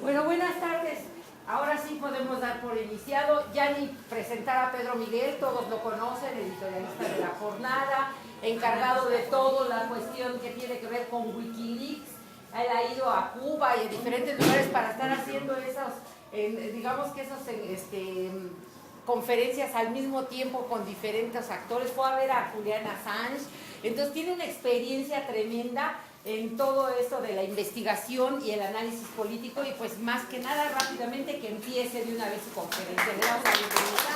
Bueno, buenas tardes. Ahora sí podemos dar por iniciado. Ya ni presentar a Pedro Miguel, todos lo conocen, editorialista de La Jornada, encargado de toda la cuestión que tiene que ver con Wikileaks. Él ha ido a Cuba y a diferentes lugares para estar haciendo esos, digamos que esos conferencias al mismo tiempo con diferentes actores. Fue a ver a Julian Assange. Entonces tiene una experiencia tremenda en todo esto de la investigación y el análisis político, y pues más que nada rápidamente que empiece de una vez su conferencia. Le damos la bienvenida.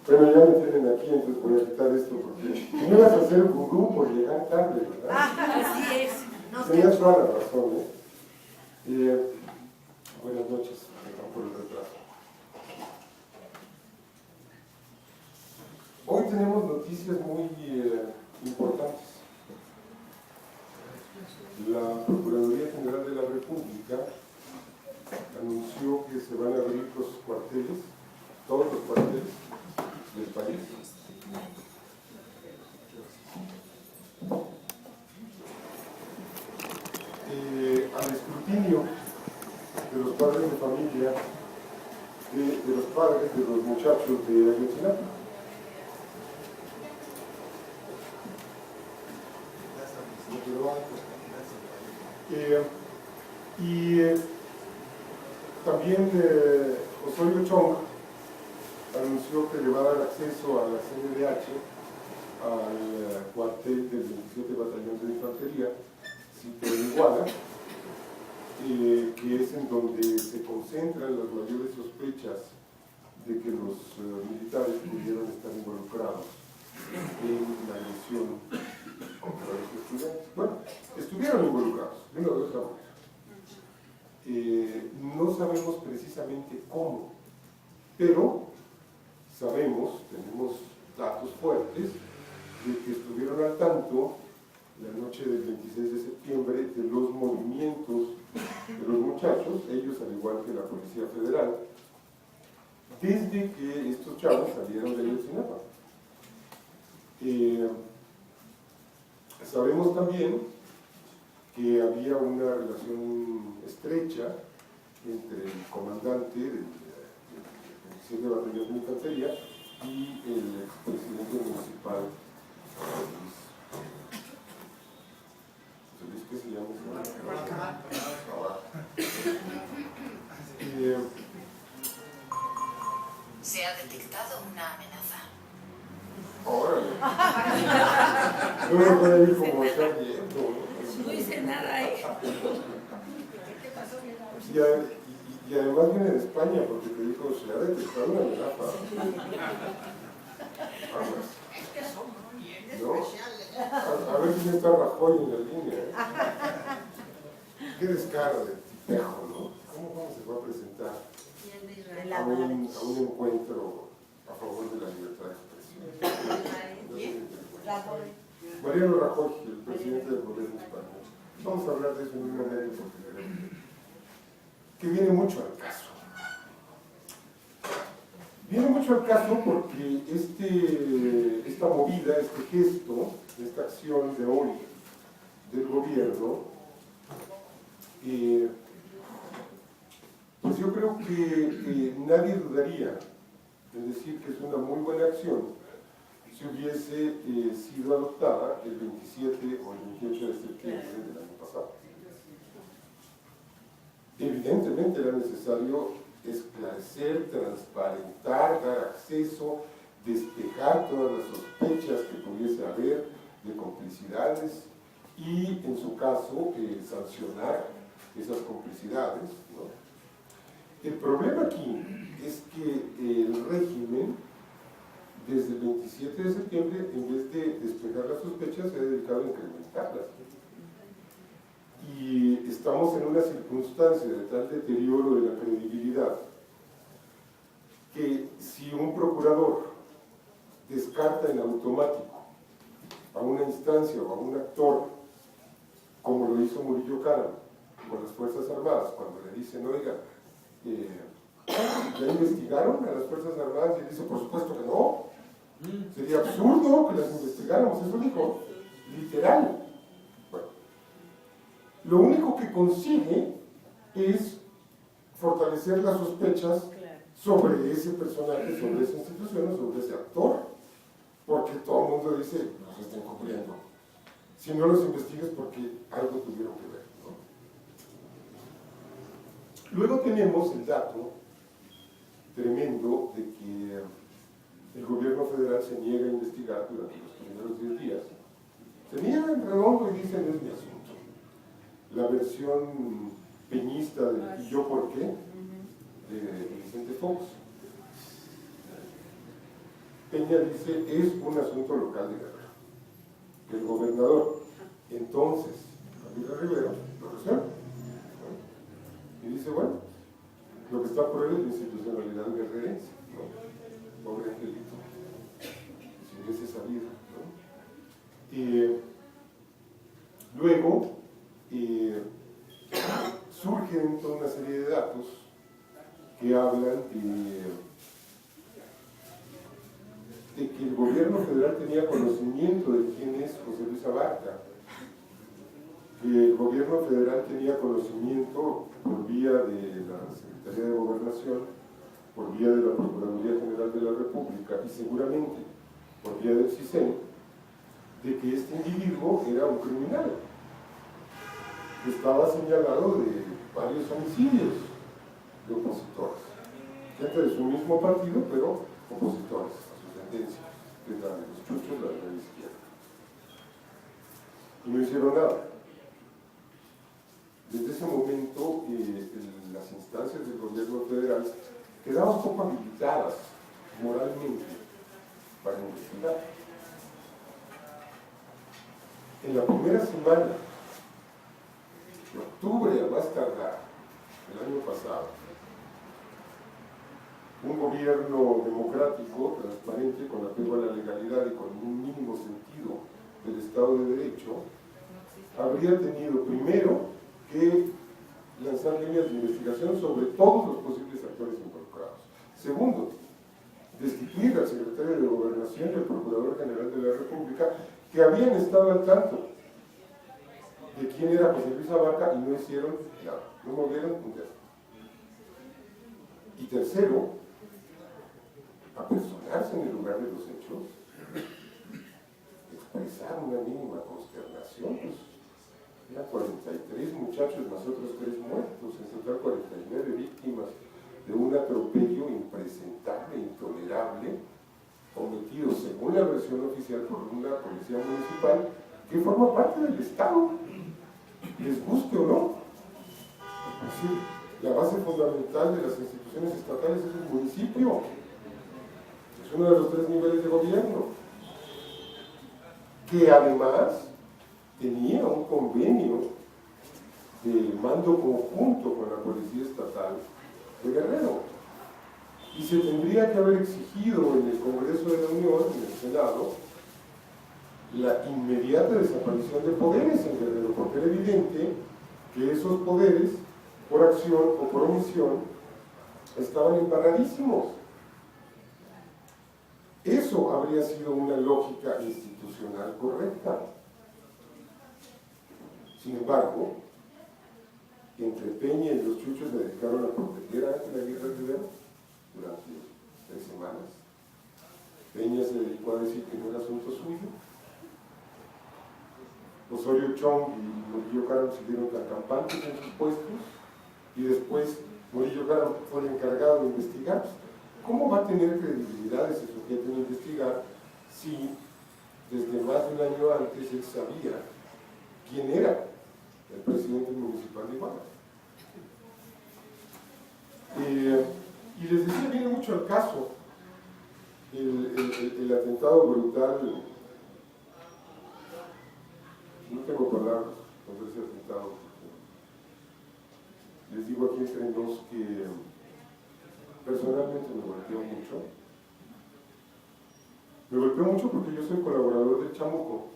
Bueno, ya me tienen aquí, entonces voy a quitar esto porque no ibas a hacer gurú por llegar tarde, ¿verdad? Así es. Tenías toda la razón, buenas noches, perdón por el retraso. Hoy tenemos noticias muy importantes. La Procuraduría General de la República anunció que se van a abrir los cuarteles, todos los cuarteles del país. Al escrutinio de los padres de familia, de los padres de los muchachos de Ayotzinapa. También Osorio Chong anunció que le va a dar acceso a la CNDH al cuartel del 27 Batallón de Infantería, sitio en Iguala, que es en donde se concentran las mayores sospechas de que los militares pudieron estar involucrados en la agresión contra los estudiantes. Bueno, estuvieron involucrados, de una u otra manera. No sabemos precisamente cómo, pero sabemos, tenemos datos fuertes de que estuvieron al tanto la noche del 26 de septiembre de los movimientos de los muchachos, ellos al igual que la Policía Federal, desde que estos chavos salieron de Ayotzinapa. Sabemos también que había una relación estrecha entre el comandante del 27 Batallón de Infantería y el expresidente municipal Luis, ¿qué se llama? Se ha detectado una amenaza. Órale. No me puede ir como está viendo. No hice nada, Y además viene de España porque te dijo, se ha detectado una amenaza. Es que son bien ¿No? especiales. A ver si está Rajoy en la línea. Qué descaro de tipejo, ¿no? ¿Cómo se va a presentar a un encuentro a favor de la libertad de expresión? Mariano Rajoy, el presidente del gobierno español. Vamos a hablar de eso en un momento porque creo que viene mucho al caso. Viene mucho al caso porque esta movida, este gesto, esta acción de hoy del gobierno, pues yo creo que nadie dudaría en decir que es una muy buena acción si hubiese sido adoptada el 27 o el 28 de septiembre del año pasado. Evidentemente era necesario esclarecer, transparentar, dar acceso, despejar todas las sospechas que pudiese haber de complicidades y, en su caso, sancionar esas complicidades, ¿no? El problema aquí es que el régimen, desde el 27 de septiembre, en vez de despejar las sospechas, se ha dedicado a incrementarlas. Y estamos en una circunstancia de tal deterioro de la credibilidad que si un procurador descarta en automático a una instancia o a un actor, como lo hizo Murillo Karam con las Fuerzas Armadas, cuando le dicen, oiga, ¿ya investigaron a las Fuerzas Armadas? Y él dice, por supuesto que no, Sería absurdo que las investigáramos, eso dijo, literal. Bueno, lo único que consigue es fortalecer las sospechas sobre ese personaje, sobre esa institución, sobre ese actor, porque todo el mundo dice, nos están encubriendo. Si no los investigas porque algo tuvieron que ver, ¿no? Luego tenemos el dato tremendo de que el gobierno federal se niega a investigar durante los primeros 10 días. Se niega en redondo y dicen, no es mi asunto. La versión peñista del ¿y yo por qué? De Vicente Fox. Peña dice, es un asunto local de Guerrero. El gobernador, entonces, Camila Rivera, lo resuelve. ¿No? Y dice, bueno, lo que está por él es la institucionalidad guerrerense, ¿no? Pobre angelito, si hubiese sabido, ¿no? Luego, surgen toda una serie de datos que hablan de que el gobierno federal tenía conocimiento de quién es José Luis Abarca, que el gobierno federal tenía conocimiento por vía de la Secretaría de Gobernación, por vía de la Procuraduría General de la República y seguramente por vía del CISEN, de que este individuo era un criminal, que estaba señalado de varios homicidios de opositores, gente de su mismo partido, pero opositores a su tendencia, que es la de los chuchos, la de la izquierda. Y no hicieron nada. Desde ese momento, las instancias del gobierno federal quedaban un poco habilitadas moralmente para investigar. En la primera semana de octubre, a más tardar, el año pasado, un gobierno democrático, transparente, con apego a la legalidad y con un mínimo sentido del Estado de Derecho, habría tenido primero que lanzar líneas de investigación sobre todos los posibles actores involucrados. Segundo, destituir al secretario de Gobernación y al Procurador General de la República, que habían estado al tanto de quién era José Luis Abarca y no hicieron nada, no movieron un dedo. Y tercero, apersonarse en el lugar de los hechos, expresar una mínima consternación, pues eran 43 muchachos más otros 3 muertos, en total 49 víctimas de un atropello impresentable, intolerable, cometido según la versión oficial por una policía municipal que forma parte del Estado, les guste o no. Es decir, la base fundamental de las instituciones estatales es el municipio, es uno de los 3 niveles de gobierno, que además tenía un convenio de mando conjunto con la Policía Estatal de Guerrero. Y se tendría que haber exigido en el Congreso de la Unión, en el Senado, la inmediata desaparición de poderes en Guerrero, porque era evidente que esos poderes, por acción o por omisión, estaban embarradísimos. Eso habría sido una lógica institucional correcta. Sin embargo, entre Peña y los chuchos se dedicaron a proteger a Ángel Aguirre Rivera durante 3 semanas. Peña se dedicó a decir que no era asunto suyo. Osorio Chong y Murillo Karam siguieron tan campantes en sus puestos y después Murillo Karam fue el encargado de investigar. ¿Cómo va a tener credibilidad ese sujeto en investigar si desde más de un año antes él sabía quién era el presidente municipal de Iguala? Y les decía, viene mucho al caso el atentado brutal. No tengo palabras contra ese atentado. Les digo aquí entre nos que personalmente me golpeó mucho. Me golpeó mucho porque yo soy colaborador del Chamuco,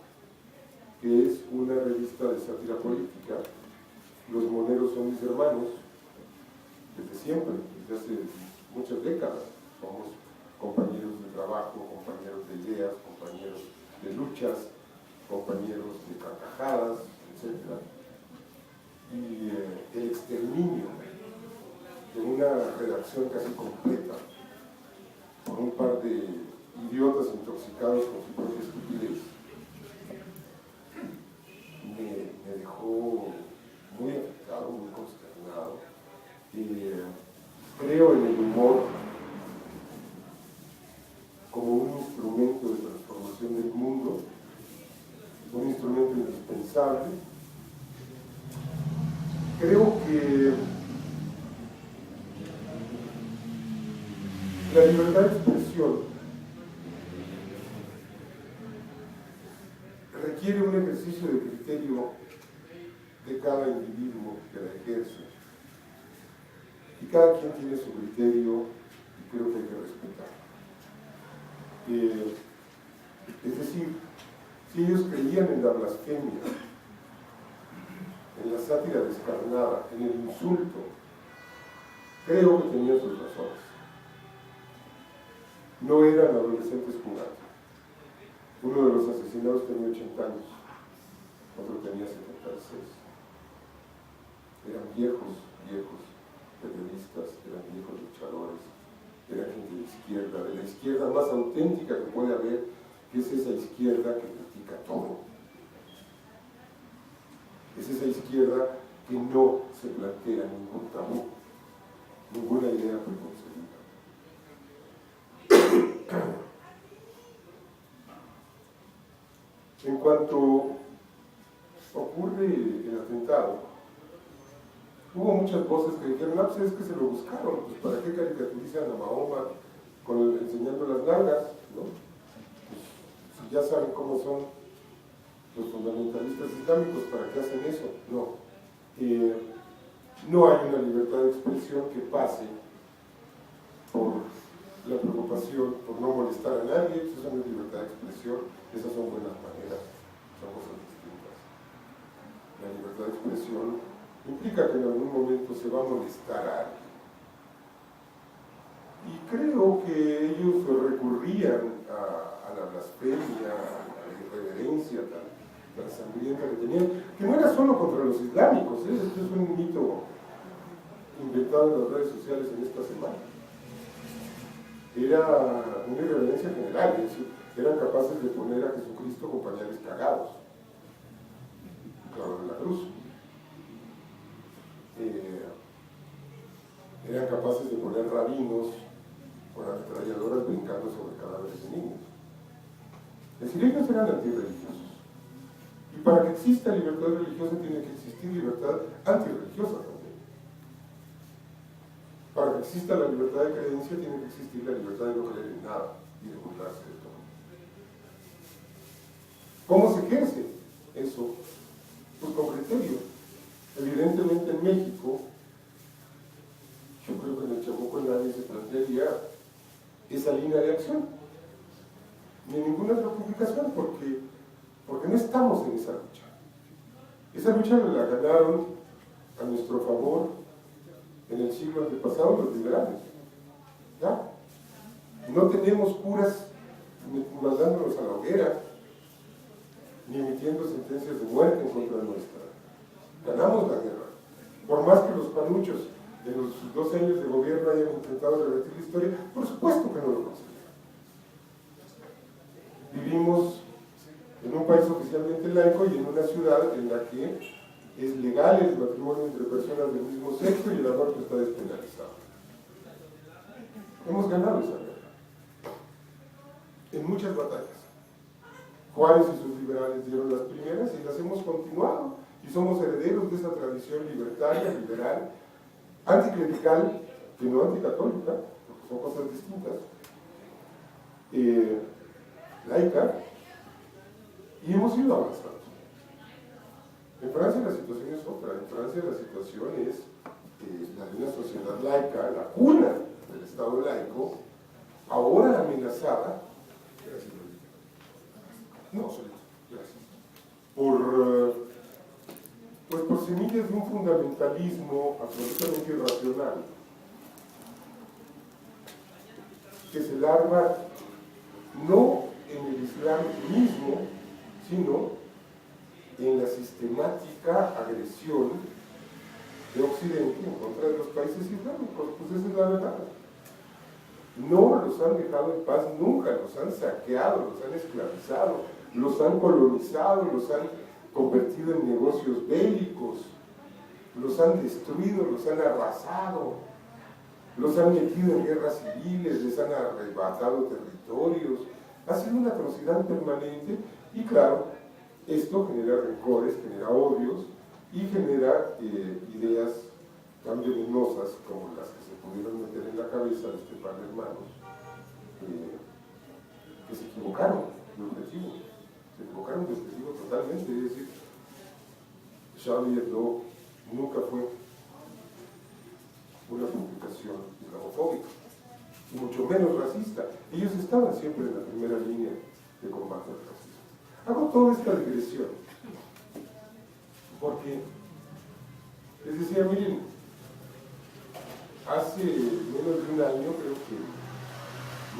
que es una revista de sátira política. Los moneros son mis hermanos, desde siempre, desde hace muchas décadas. Somos compañeros de trabajo, compañeros de ideas, compañeros de luchas, compañeros de carcajadas, etc. Y el exterminio de una redacción casi completa por un par de idiotas intoxicados con su propia estupidez me dejó muy afectado, muy consternado. Creo en el humor como un instrumento de transformación del mundo, un instrumento indispensable. Creo que la libertad de expresión requiere un ejercicio de criterio de cada individuo que la ejerce. Y cada quien tiene su criterio y creo que hay que respetarlo. Es decir, si ellos creían en la blasfemia, en la sátira descarnada, en el insulto, creo que tenían sus razones. No eran adolescentes jugando. Uno de los asesinados tenía 80 años, otro tenía 76. Eran viejos periodistas, eran viejos luchadores, eran gente de la izquierda más auténtica que puede haber, que es esa izquierda que critica todo. Es esa izquierda que no se plantea ningún tabú, ninguna idea preconcebida. En cuanto ocurre el atentado, hubo muchas voces que dijeron, pues es que se lo buscaron, pues ¿para qué caricaturizan a Mahoma enseñando las nalgas? ¿No? Pues, si ya saben cómo son los fundamentalistas islámicos, ¿para qué hacen eso? No. No hay una libertad de expresión que pase por la preocupación por no molestar a nadie. Eso no es libertad de expresión, esas son buenas maneras, son cosas distintas. La libertad de expresión implica que en algún momento se va a molestar a alguien. Y creo que ellos recurrían a la blasfemia, a la irreverencia tan sangrienta que tenían, que no era solo contra los islámicos, esto es un mito inventado en las redes sociales en esta semana. Era una irreverencia general, es decir, eran capaces de poner a Jesucristo con pañales cagados, claro, en la cruz. Eran capaces de poner rabinos con ametralladoras brincando sobre cadáveres de niños. Es decir, ellos eran antirreligiosos. Y para que exista libertad religiosa tiene que existir libertad antirreligiosa también. Para que exista la libertad de creencia tiene que existir la libertad de no creer en nada y de burlarse de todo. ¿Cómo se ejerce eso? Pues con criterio. Evidentemente en México, yo creo que en el Chamuco nadie se plantearía esa línea de acción, ni ninguna otra publicación, porque no estamos en esa lucha. Esa lucha la ganaron a nuestro favor en el siglo antepasado los liberales. ¿Ya? No tenemos curas mandándonos a la hoguera, ni emitiendo sentencias de muerte en contra nuestra. Ganamos la guerra. Por más que los panuchos de los 12 años de gobierno hayan intentado revertir la historia, por supuesto que no lo consiguieron. Vivimos en un país oficialmente laico y en una ciudad en la que es legal el matrimonio entre personas del mismo sexo y el aborto está despenalizado. Hemos ganado esa guerra en muchas batallas. Juárez y sus liberales dieron las primeras y las hemos continuado y somos herederos de esa tradición libertaria, liberal, anticlerical, que no anticatólica, porque son cosas distintas, laica, y hemos ido avanzando. En Francia la situación es otra. En Francia la situación es la de una sociedad laica, la cuna del Estado laico, ahora amenazada, por semillas de un fundamentalismo absolutamente irracional, que es el arma no en el Islam mismo, sino en la sistemática agresión de Occidente en contra de los países islámicos. Pues esa es la verdad. No los han dejado en paz nunca, los han saqueado, los han esclavizado, los han colonizado, los han convertido en negocios bélicos, los han destruido, los han arrasado, los han metido en guerras civiles, les han arrebatado territorios. Ha sido una atrocidad permanente y claro, esto genera rencores, genera odios y genera ideas tan venenosas como las que se pudieron meter en la cabeza de este par de hermanos que se equivocaron de objetivo, totalmente. Es decir, Charlie Hebdo nunca fue una publicación islamofóbica, y mucho menos racista. Ellos estaban siempre en la primera línea de combate al racismo. Hago toda esta digresión porque les decía, miren, hace menos de un año, creo que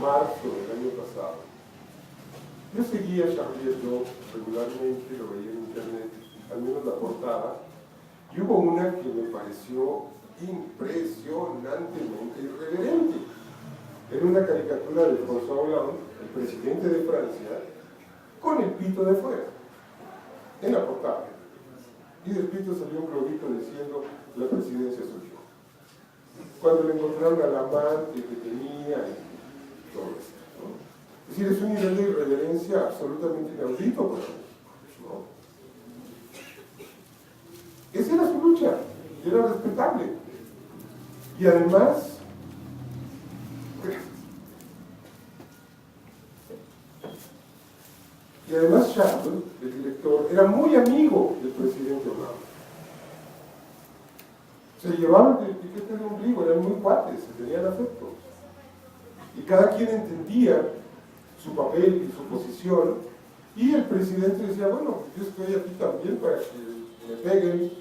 marzo del año pasado, yo seguía a Charlie Hebdo regularmente, lo veía en internet, al menos la portada, y hubo una que me pareció impresionantemente irreverente. Era una caricatura de François Hollande, el presidente de Francia, con el pito de fuera, en la portada. Y del pito salió un globito diciendo, la presidencia soy yo. Cuando le encontraron al amante que tenía y todo esto, ¿no? Es decir, es un nivel de irreverencia absolutamente inaudito para México, ¿no? Esa era su lucha, y era respetable. Y además, Charles, el director, era muy amigo del presidente Hollande. Se llevaban de piquete de ombligo, eran muy cuates, se tenían afecto. Y cada quien entendía su papel y su posición, y el presidente decía, bueno, yo estoy aquí también para que me peguen,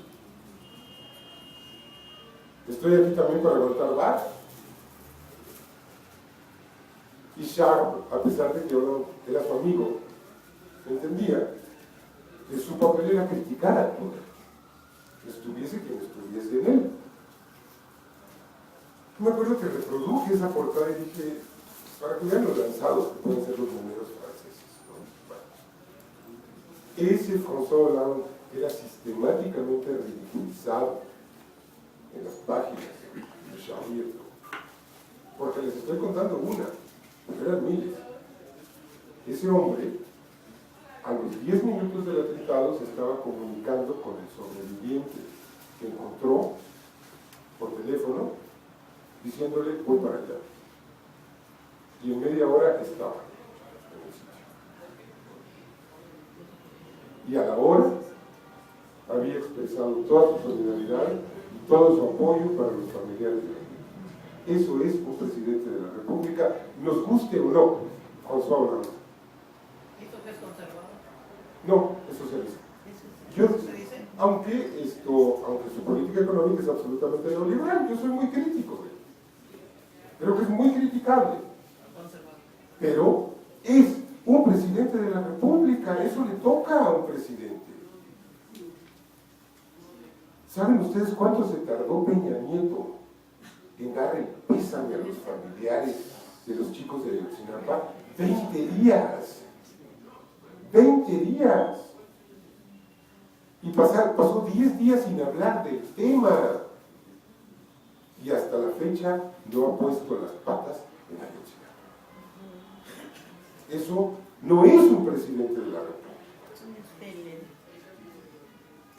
estoy aquí también para aguantar vara. Y Charles, a pesar de que Hollande era su amigo, entendía que su papel era criticar al poder, estuviese quien estuviese en él. Me acuerdo que reproduje esa portada y dije, para que vean los lanzados que pueden ser los números franceses, ¿no? Bueno, ese François Hollande era sistemáticamente ridiculizado en las páginas de Charlie Hebdo, porque les estoy contando una, pero eran miles. Ese hombre, a los 10 minutos del atentado, se estaba comunicando con el sobreviviente que encontró por teléfono, diciéndole, voy para allá. Y en media hora estaba en el sitio. Y a la hora había expresado toda su solidaridad y todo su apoyo para los familiares de él. Eso es un presidente de la República, nos guste o no, François Hollande. ¿Esto qué es conservador? No, es socialista. Aunque su política económica es absolutamente neoliberal, yo soy muy crítico de él. Creo que es muy criticable. Pero es un presidente de la República, eso le toca a un presidente. ¿Saben ustedes cuánto se tardó Peña Nieto en dar el pésame a los familiares de los chicos de Ayotzinapa? 20 días. 20 días. Y pasó 10 días sin hablar del tema. Y hasta la fecha no ha puesto las patas en Ayotzinapa. Eso no es un presidente de la República.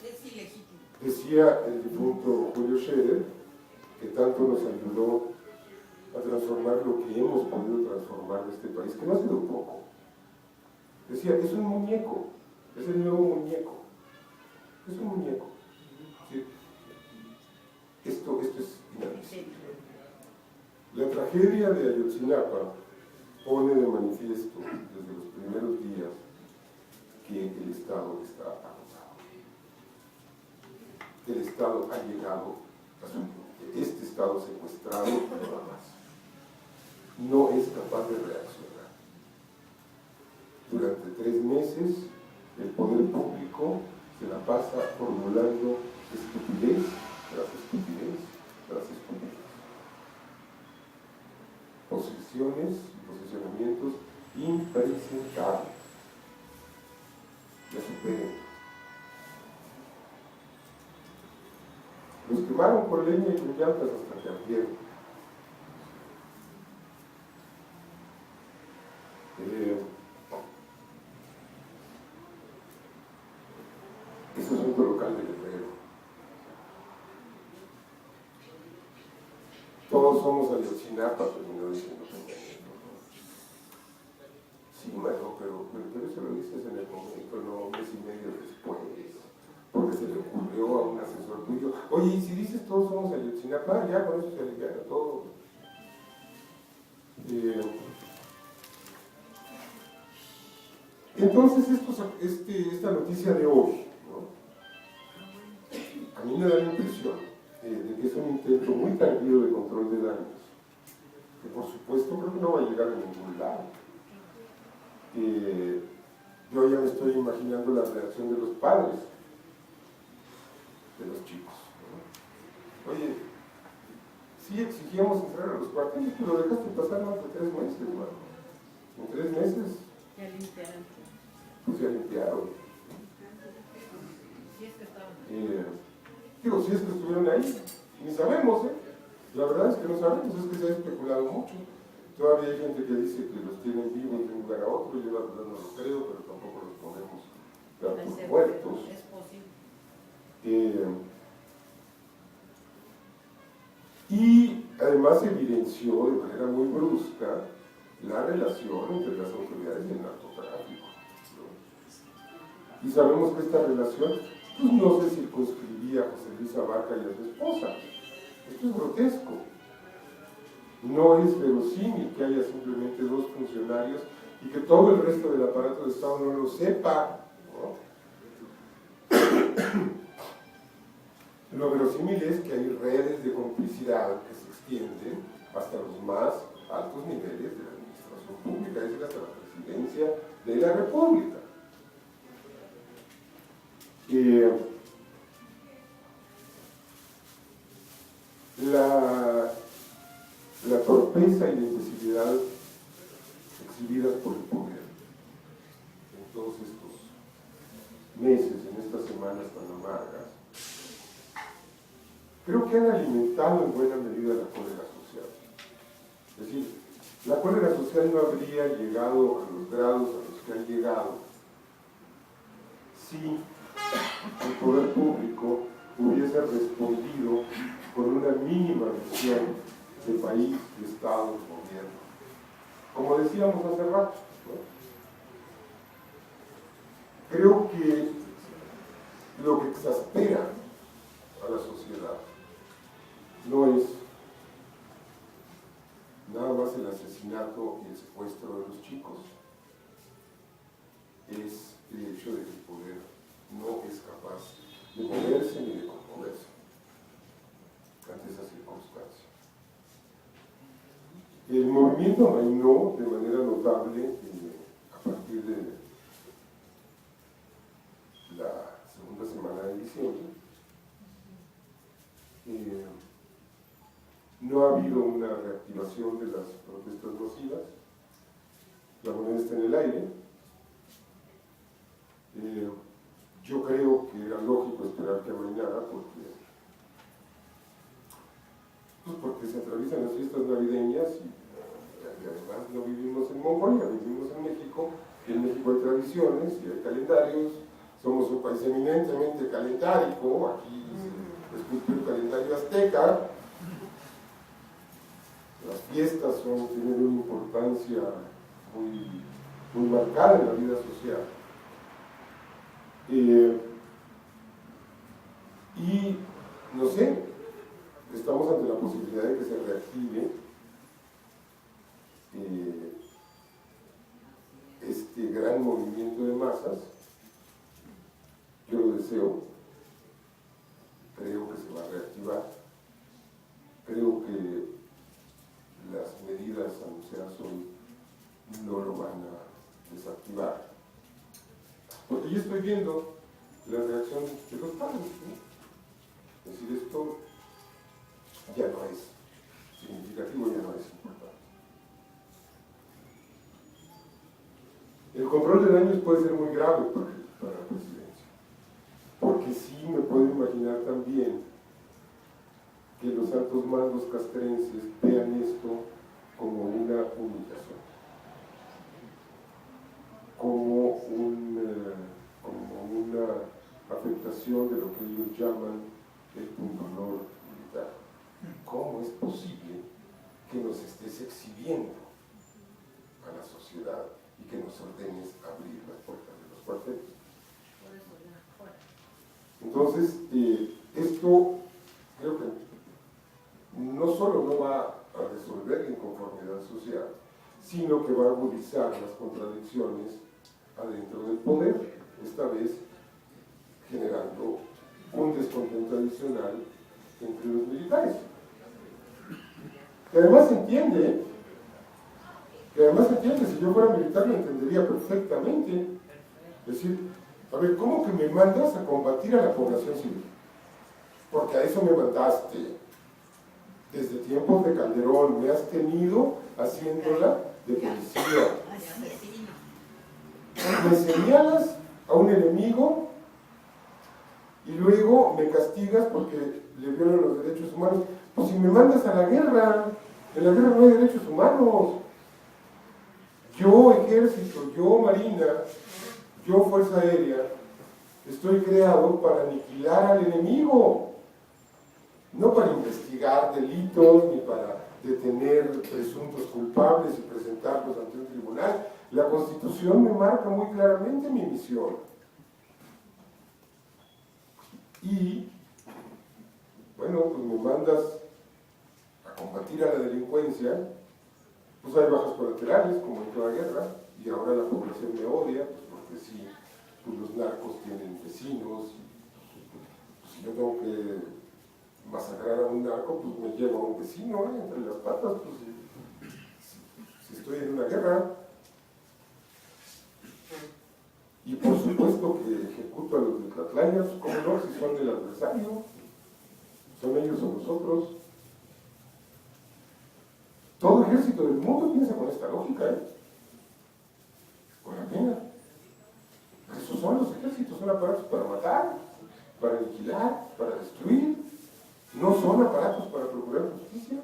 Es ilegítimo. Decía el difunto Julio Scherer, que tanto nos ayudó a transformar lo que hemos podido transformar de este país, que no ha sido poco. Decía, es un muñeco, es el nuevo muñeco. Es un muñeco. ¿Sí? Esto es inadmisible. La tragedia de Ayotzinapa pone de manifiesto desde los primeros días que el Estado está agotado. El Estado ha llegado a su límite. Este Estado secuestrado no va más. no es capaz de reaccionar. Durante 3 meses, el poder público se la pasa formulando estupidez tras estupidez tras estupidez. Posiciones y posicionamientos impresentables. Ya superen. Los quemaron con leña y con llantas hasta que ardieron. Es asunto local de Guerrero. Todos somos Ayotzinapa, terminó diciendo Peña Nieto. Sí, Mario, pero eso lo dices en el momento, no un mes y medio después, porque se le ocurrió a un asesor tuyo. Oye, y si dices todos somos Ayotzinapa, ya con eso se aliviana todo. Entonces, esta noticia de hoy, ¿no? A mí me da la impresión de que es un intento muy tardío de control de daños, que por supuesto creo que no va a llegar a ningún lado. Yo ya me estoy imaginando la reacción de los padres de los chicos, ¿no? Oye, sí exigíamos entrar a los cuarteles, pero lo dejaste pasar más de 3 meses, hermano. En 3 meses Ya limpiaron. pues ya limpiaron. Si es que estaban. Digo, si es que estuvieron ahí, ni sabemos, ¿eh? La verdad es que no sabemos, es que se ha especulado mucho. Todavía hay gente que dice que los tienen vivos de un lugar a otro, yo la verdad no lo creo, pero tampoco los podemos dar por muertos. Es posible. Y además evidenció de manera muy brusca la relación entre las autoridades y el narcotráfico, ¿no? Y sabemos que esta relación pues, no se circunscribía a José Luis Abarca y a su esposa. Esto es grotesco. No es verosímil que haya simplemente 2 funcionarios y que todo el resto del aparato de Estado no lo sepa, ¿no? Lo verosímil es que hay redes de complicidad que se extienden hasta los más altos niveles de la administración pública, es decir, hasta la presidencia de la República. La torpeza y la imbecilidad exhibidas por el poder en todos estos meses, en estas semanas tan amargas, creo que han alimentado en buena medida la cólera social. Es decir, la cólera social no habría llegado a los grados a los que han llegado si el poder público hubiese respondido con una mínima visión de país, de Estado, de gobierno. Como decíamos hace rato, ¿no? Creo que lo que exaspera a la sociedad no es nada más el asesinato y el secuestro de los chicos, es el hecho de que el poder no es capaz de moverse ni de conmoverse ante esa circunstancia. El movimiento amainó de manera notable a partir de la segunda semana de diciembre. No ha habido una reactivación de las protestas masivas, la moneda está en el aire. Yo creo que era lógico esperar que amainara porque se atraviesan las fiestas navideñas y además no vivimos en Mongolia, vivimos en México, y en México hay tradiciones y hay calendarios, somos un país eminentemente calendárico, aquí se esculpe el calendario azteca, las fiestas tienen una importancia muy marcada en la vida social. Y no sé, estamos ante la posibilidad de que se reactive este gran movimiento de masas. Yo lo deseo, creo que se va a reactivar, creo que las medidas anunciadas estoy viendo la reacción de los padres, ¿no? Es decir, esto ya no es significativo, ya no es importante. El control de daños puede ser muy grave para la presidencia, porque sí me puedo imaginar también que los altos mandos castrenses vean esto como una humillación, como una afectación de lo que ellos llaman el pundonor militar. ¿Cómo es posible que nos estés exhibiendo a la sociedad y que nos ordenes abrir las puertas de los cuarteles? Entonces, esto creo que no solo no va a resolver la inconformidad social, sino que va a agudizar las contradicciones adentro del poder, esta vez generando un descontento adicional entre los militares. Que además se entiende, si yo fuera militar lo entendería perfectamente. Es decir, a ver, ¿cómo que me mandas a combatir a la población civil? Porque a eso me mandaste. Desde tiempos de Calderón me has tenido haciéndola de policía. Me señalas a un enemigo y luego me castigas porque le violan los derechos humanos. Pues si me mandas a la guerra, en la guerra no hay derechos humanos. Yo ejército, yo marina, yo fuerza aérea, estoy creado para aniquilar al enemigo, no para investigar delitos ni para detener presuntos culpables y presentarlos ante un tribunal. La Constitución me marca muy claramente mi misión. Y, bueno, pues me mandas a combatir a la delincuencia, pues hay bajas colaterales, como en toda guerra, y ahora la población me odia, pues porque sí, pues los narcos tienen vecinos, y pues si yo tengo que masacrar a un narco, pues me llevo a un vecino entre las patas, pues si estoy en una guerra. Y por supuesto que ejecuto a los de Tlatlaya, pues cómo no, si son del adversario, son ellos o nosotros. Todo ejército del mundo piensa con esta lógica, con la pena. Esos son los ejércitos, son aparatos para matar, para aniquilar, para destruir. No son aparatos para procurar justicia.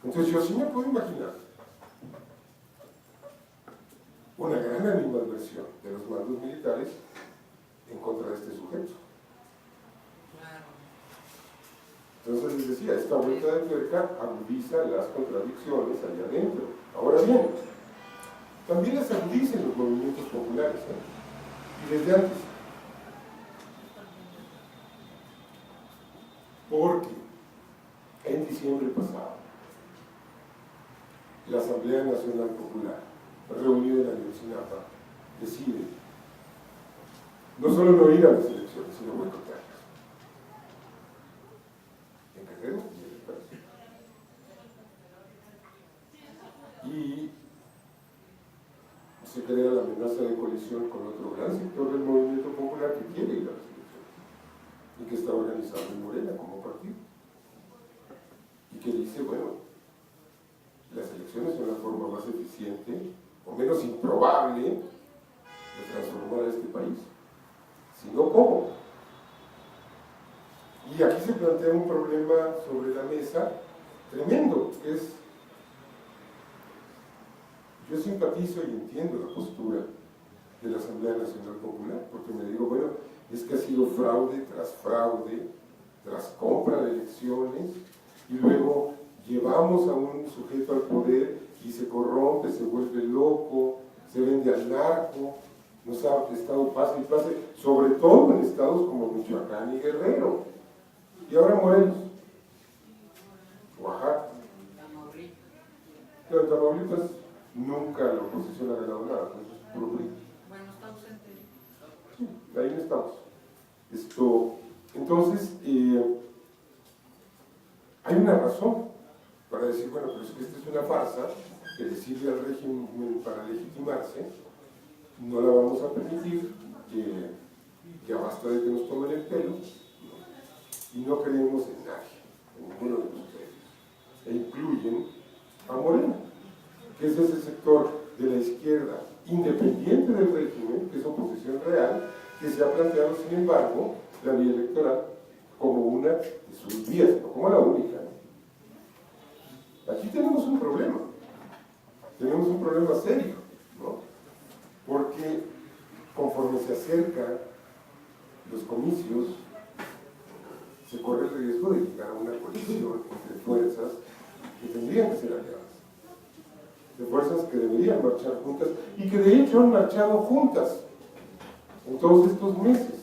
Entonces yo sí me puedo imaginar una gran animadversión de los mandos militares en contra de este sujeto. Entonces les decía, esta vuelta de tuerca agudiza las contradicciones allá adentro. Ahora bien, también las agudiza en los movimientos populares, y desde antes. Porque en diciembre pasado, la Asamblea Nacional Popular, reunida en Ayotzinapa, decide no solo no ir a las elecciones, sino boicotearlas. En Guerrero y en el país. Y se crea la amenaza de colisión con otro gran sector del movimiento popular que quiere ir a las elecciones y que está organizado en Morena como partido. Y que dice, bueno, las elecciones son la forma más eficiente o menos improbable de transformar a este país. Si no, ¿cómo? Y aquí se plantea un problema sobre la mesa tremendo, que es, yo simpatizo y entiendo la postura de la Asamblea Nacional Popular, porque me digo, bueno, es que ha sido fraude, tras compra de elecciones, y luego llevamos a un sujeto al poder y se corrompe, se vuelve loco, se vende al narco, nos ha prestado pase y pase, sobre todo en estados como Michoacán y Guerrero, y ahora Morelos, Oaxaca. Pero en Tamaulipas nunca la oposición ha ganado nada, eso es puro PRI. Bueno, está ausente. Sí, ahí no estamos. Entonces, hay una razón para decir, bueno, pero es que esta es una farsa que le sirve al régimen para legitimarse, no la vamos a permitir, ya basta de que nos tomen el pelo, ¿no? Y no creemos en nadie, en ninguno de los medios, e incluyen a Morena, que es ese sector de la izquierda independiente del régimen, que es oposición real, que se ha planteado, sin embargo, la vía electoral como una de sus vías, no como la única. Aquí tenemos un problema serio, ¿no? Porque conforme se acercan los comicios, se corre el riesgo de llegar a una coalición entre fuerzas que tendrían que ser aliadas, de fuerzas que deberían marchar juntas y que de hecho han marchado juntas en todos estos meses,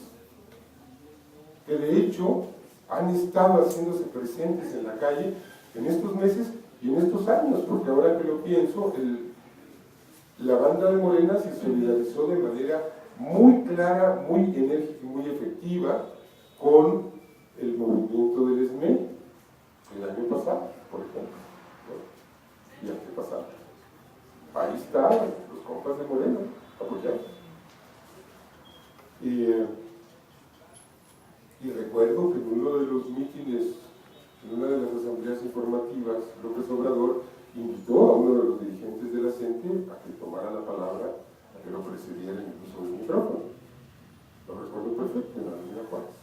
que de hecho han estado haciéndose presentes en la calle en estos meses y en estos años, porque ahora que lo pienso, la banda de Morena se solidarizó de manera muy clara, muy enérgica y muy efectiva con el movimiento del ESME el año pasado, por ejemplo, ¿no? Y antepasado. Ahí estaban los compas de Morena apoyando. Y recuerdo que en uno de los mítines, en una de las asambleas informativas, López Obrador invitó a uno de los dirigentes de la CENTE a que tomara la palabra, a que lo precediera incluso del micrófono. Lo recuerdo perfecto, en la Avenida Juárez.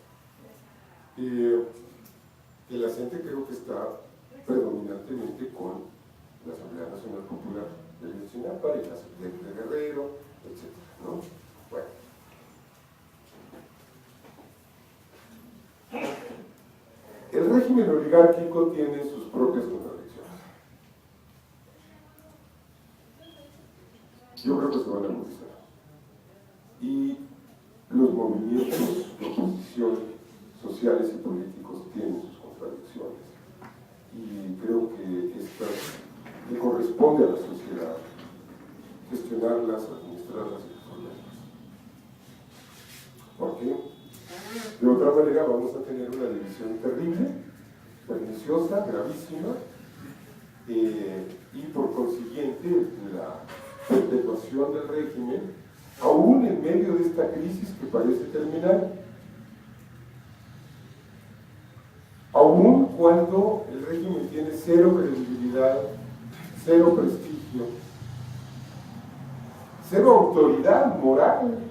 Y la CENTE creo que está predominantemente con la Asamblea Nacional Popular de Ayotzinapa y la Asamblea de Guerrero, etc., ¿no? Bueno. El régimen oligárquico tiene sus propias contradicciones. Yo creo que se van a agudizar. Y los movimientos de oposición sociales y políticos tienen sus contradicciones. Y creo que estas le corresponde a la sociedad gestionarlas, administrarlas y resolverlas. ¿Por qué? De otra manera vamos a tener una división terrible, perniciosa, gravísima, y por consiguiente la perpetuación del régimen, aún en medio de esta crisis que parece terminar, aún cuando el régimen tiene cero credibilidad, cero prestigio, cero autoridad moral.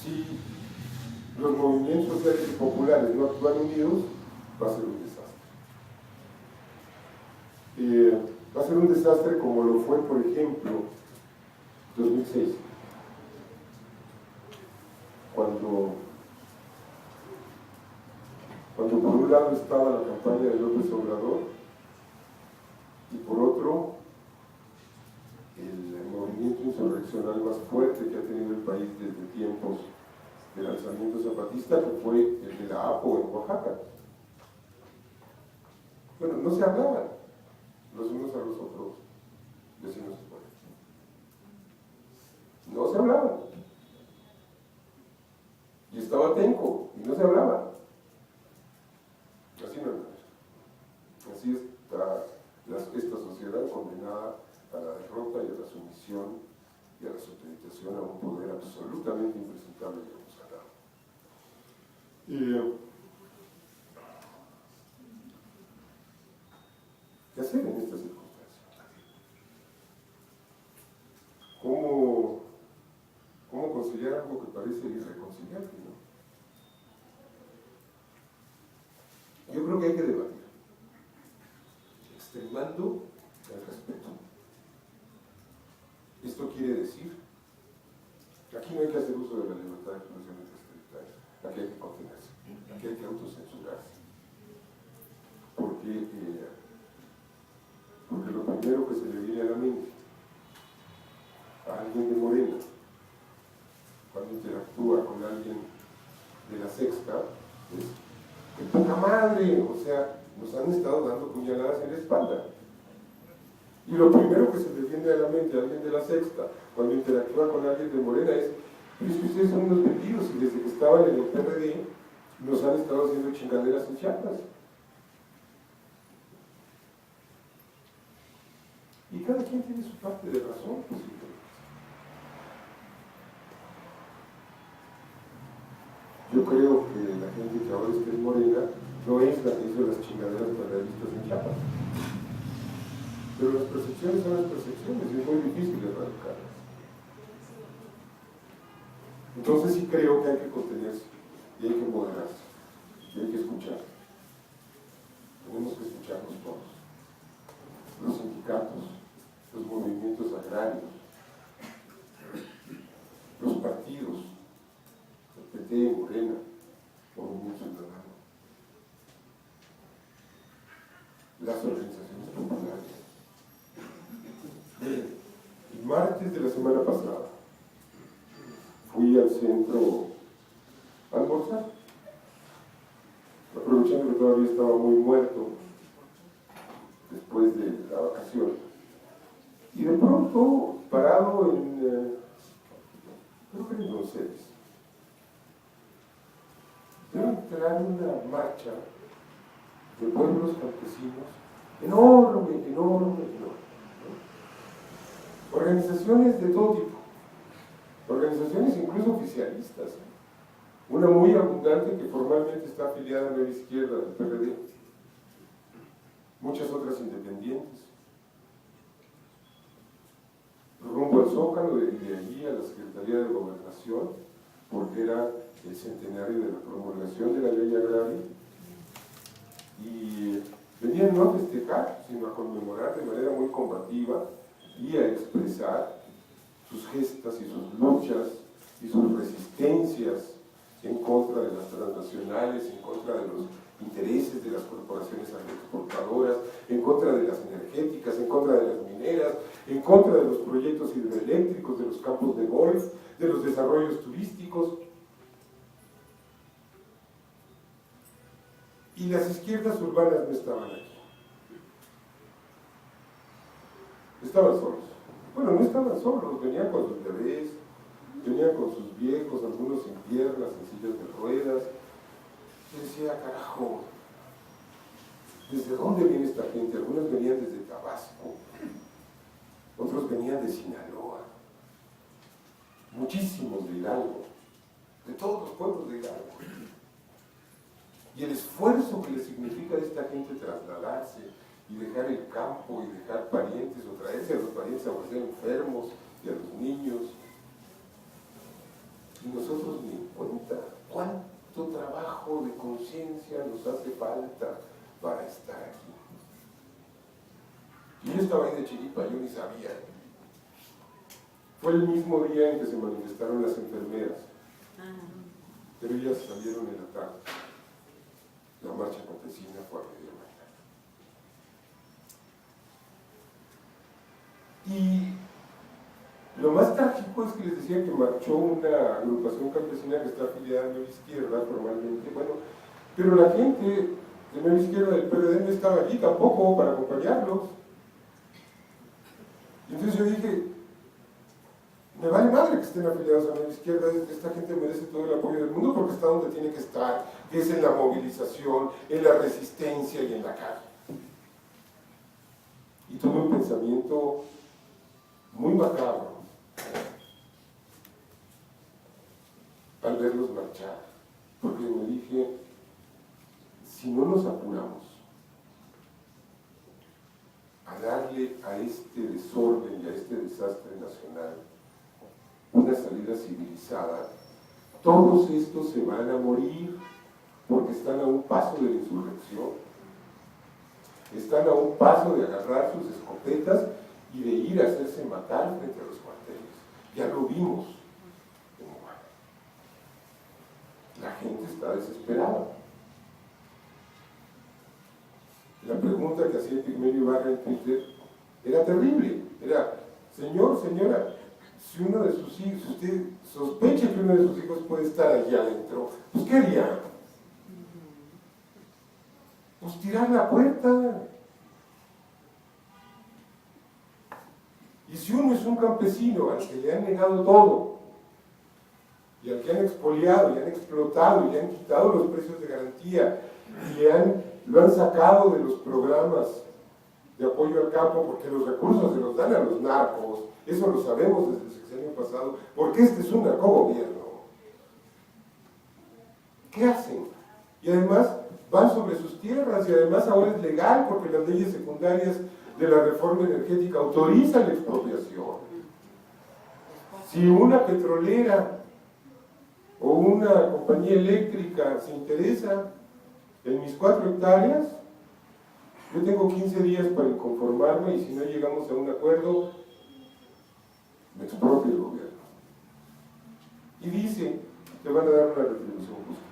Si los movimientos sociales y populares no actúan unidos, va a ser un desastre. Va a ser un desastre como lo fue, por ejemplo, 2006, cuando por un lado estaba la campaña de López Obrador y por otro el movimiento insurreccional más fuerte que ha tenido el país desde tiempos de lanzamiento zapatista, que fue el de la APO en Oaxaca. Bueno, no se hablaban los unos a los otros, vecinos españoles. No se hablaban. Y estaba Tenco, y no se hablaban. Así no es. Así está esta sociedad condenada a la derrota y a la sumisión y a la supeditación a un poder absolutamente impresentable y consagrado. ¿Qué hacer en estas circunstancias? ¿Cómo conciliar algo que parece irreconciliable, ¿no? Yo creo que hay que debatir, extremando el respeto. Esto quiere decir que aquí no hay que hacer uso de la libertad de expresión irrestricta, aquí hay que contenerse, aquí hay que autocensurarse. Porque lo primero que se le viene a la mente a alguien de Morena, cuando interactúa con alguien de la Sexta, es ¡qué poca madre! O sea, nos han estado dando puñaladas en la espalda. Y lo primero que se le viene a la mente a alguien de la Sexta, cuando interactúa con alguien de Morena, es que ustedes son unos vendidos y desde que estaban en el PRD nos han estado haciendo chingaderas en Chiapas. Y cada quien tiene su parte de razón, posiblemente. Yo creo que la gente que ahora está en Morena no es la que hizo las chingaderas paralelistas en Chiapas. Pero las percepciones son las percepciones y es muy difícil erradicarlas. Entonces sí creo que hay que contenerse y hay que moderarse y hay que escuchar. Tenemos que escucharnos todos. Los sindicatos, los movimientos agrarios, los partidos, el PT, Morena, Movimiento Ciudadano, las organizaciones populares. Miren, el martes de la semana pasada fui al centro a almorzar, aprovechando que todavía estaba muy muerto después de la vacación, y de pronto, parado en, creo que en Donceles, veo entrar una marcha de pueblos campesinos enorme, enorme, enorme. Organizaciones de todo tipo, organizaciones incluso oficialistas, una muy abundante que formalmente está afiliada a la izquierda del PRD, muchas otras independientes, rumbo al Zócalo, de allí a la Secretaría de Gobernación, porque era el centenario de la promulgación de la ley agraria, y venían no a festejar, sino a conmemorar de manera muy combativa y a expresar sus gestas y sus luchas y sus resistencias en contra de las transnacionales, en contra de los intereses de las corporaciones agroexportadoras, en contra de las energéticas, en contra de las mineras, en contra de los proyectos hidroeléctricos, de los campos de golf, de los desarrollos turísticos. Y las izquierdas urbanas no estaban aquí. Estaban solos. Bueno, no estaban solos, venían con sus bebés, venían con sus viejos, algunos sin piernas, en sillas de ruedas. Yo decía, carajo, ¿desde dónde viene esta gente? Algunos venían desde Tabasco, otros venían de Sinaloa, muchísimos de Hidalgo, de todos los pueblos de Hidalgo. Y el esfuerzo que le significa a esta gente trasladarse y dejar el campo y dejar parientes o traerse a los parientes aunque sean enfermos y a los niños. Y nosotros ni en cuenta cuánto trabajo de conciencia nos hace falta para estar aquí. Y yo estaba ahí de chiripa, yo ni sabía. Fue el mismo día en que se manifestaron las enfermeras, pero ellas salieron en la tarde. La marcha campesina fue a media mañana. Y lo más trágico es que les decía que marchó una agrupación campesina que está afiliada a Nueva Izquierda formalmente, bueno, pero la gente de Nueva Izquierda del PRD no estaba allí tampoco para acompañarlos. Y entonces yo dije, me vale madre que estén afiliados a Nueva Izquierda, esta gente merece todo el apoyo del mundo porque está donde tiene que estar, que es en la movilización, en la resistencia y en la calle. Y tuve un pensamiento muy macabro al verlos marchar, porque me dije, si no nos apuramos a darle a este desorden y a este desastre nacional una salida civilizada, todos estos se van a morir porque están a un paso de la insurrección, están a un paso de agarrar sus escopetas y de ir a hacerse matar frente a los cuarteles. Ya lo vimos en Oaxaca. La gente está desesperada. La pregunta que hacía Pigmelio Ibarra en Twitter era terrible. Era, señor, señora, si uno de sus hijos, si usted sospecha que uno de sus hijos puede estar allá adentro, pues ¿qué haría? Pues tirar la puerta. Y si uno es un campesino al que le han negado todo, y al que han expoliado, y han explotado, y le han quitado los precios de garantía, y lo han sacado de los programas de apoyo al campo, porque los recursos se los dan a los narcos, eso lo sabemos desde el sexenio pasado, porque este es un narcogobierno. ¿qué hacen? Y además van sobre sus tierras y además ahora es legal porque las leyes secundarias de la reforma energética autorizan la expropiación. Si una petrolera o una compañía eléctrica se interesa en mis 4 hectáreas, yo tengo 15 días para inconformarme y si no llegamos a un acuerdo, me expropia el gobierno. Y dice, te van a dar una retribución justa.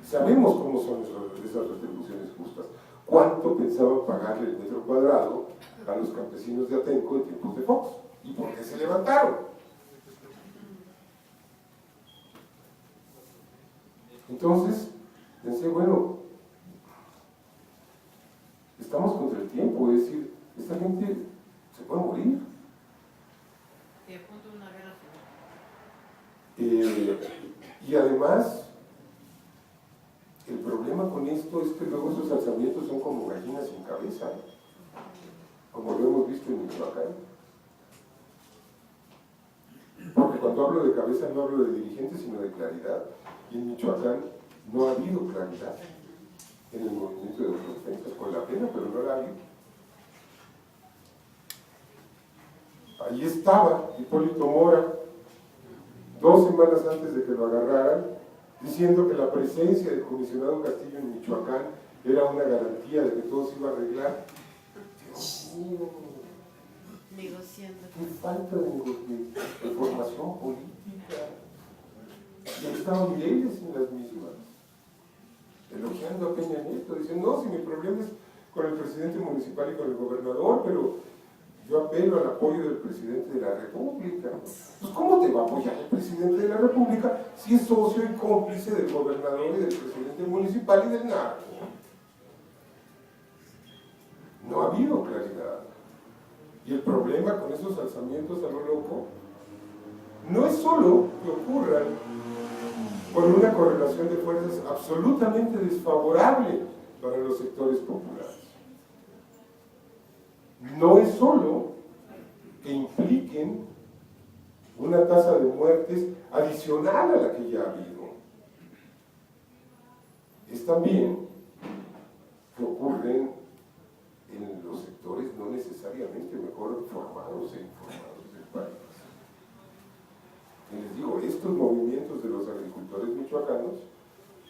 Sabemos cómo son esas retribuciones justas. ¿Cuánto pensaban pagarle el metro cuadrado a los campesinos de Atenco en tiempos de Fox? ¿Y por qué se levantaron? Entonces, pensé, bueno, estamos contra el tiempo, es decir, esta gente se puede morir. Y a punto de una guerra civil. Y además, el problema con esto es que luego esos alzamientos son como gallinas sin cabeza, como lo hemos visto en Michoacán. Porque cuando hablo de cabeza no hablo de dirigentes, sino de claridad. Y en Michoacán no ha habido claridad en el movimiento de autodefensas, con la pena, pero no la ha habido. Ahí estaba Hipólito Mora, 2 semanas antes de que lo agarraran, diciendo que la presencia del comisionado Castillo en Michoacán era una garantía de que todo se iba a arreglar. Dios mío, Negociando. qué falta de formación política. Y ahí estaban Mireles en las mismas, elogiando a Peña Nieto, diciendo, no, si mi problema es con el presidente municipal y con el gobernador, pero yo apelo al apoyo del presidente de la República. Pues ¿cómo te va a apoyar el presidente de la República si es socio y cómplice del gobernador y del presidente municipal y del narco? No ha habido claridad. Y el problema con esos alzamientos a lo loco no es solo que ocurran por una correlación de fuerzas absolutamente desfavorable para los sectores populares. No es solo que impliquen una tasa de muertes adicional a la que ya ha habido. Es también que ocurren en los sectores no necesariamente mejor formados e informados del país. Y les digo, estos movimientos de los agricultores michoacanos,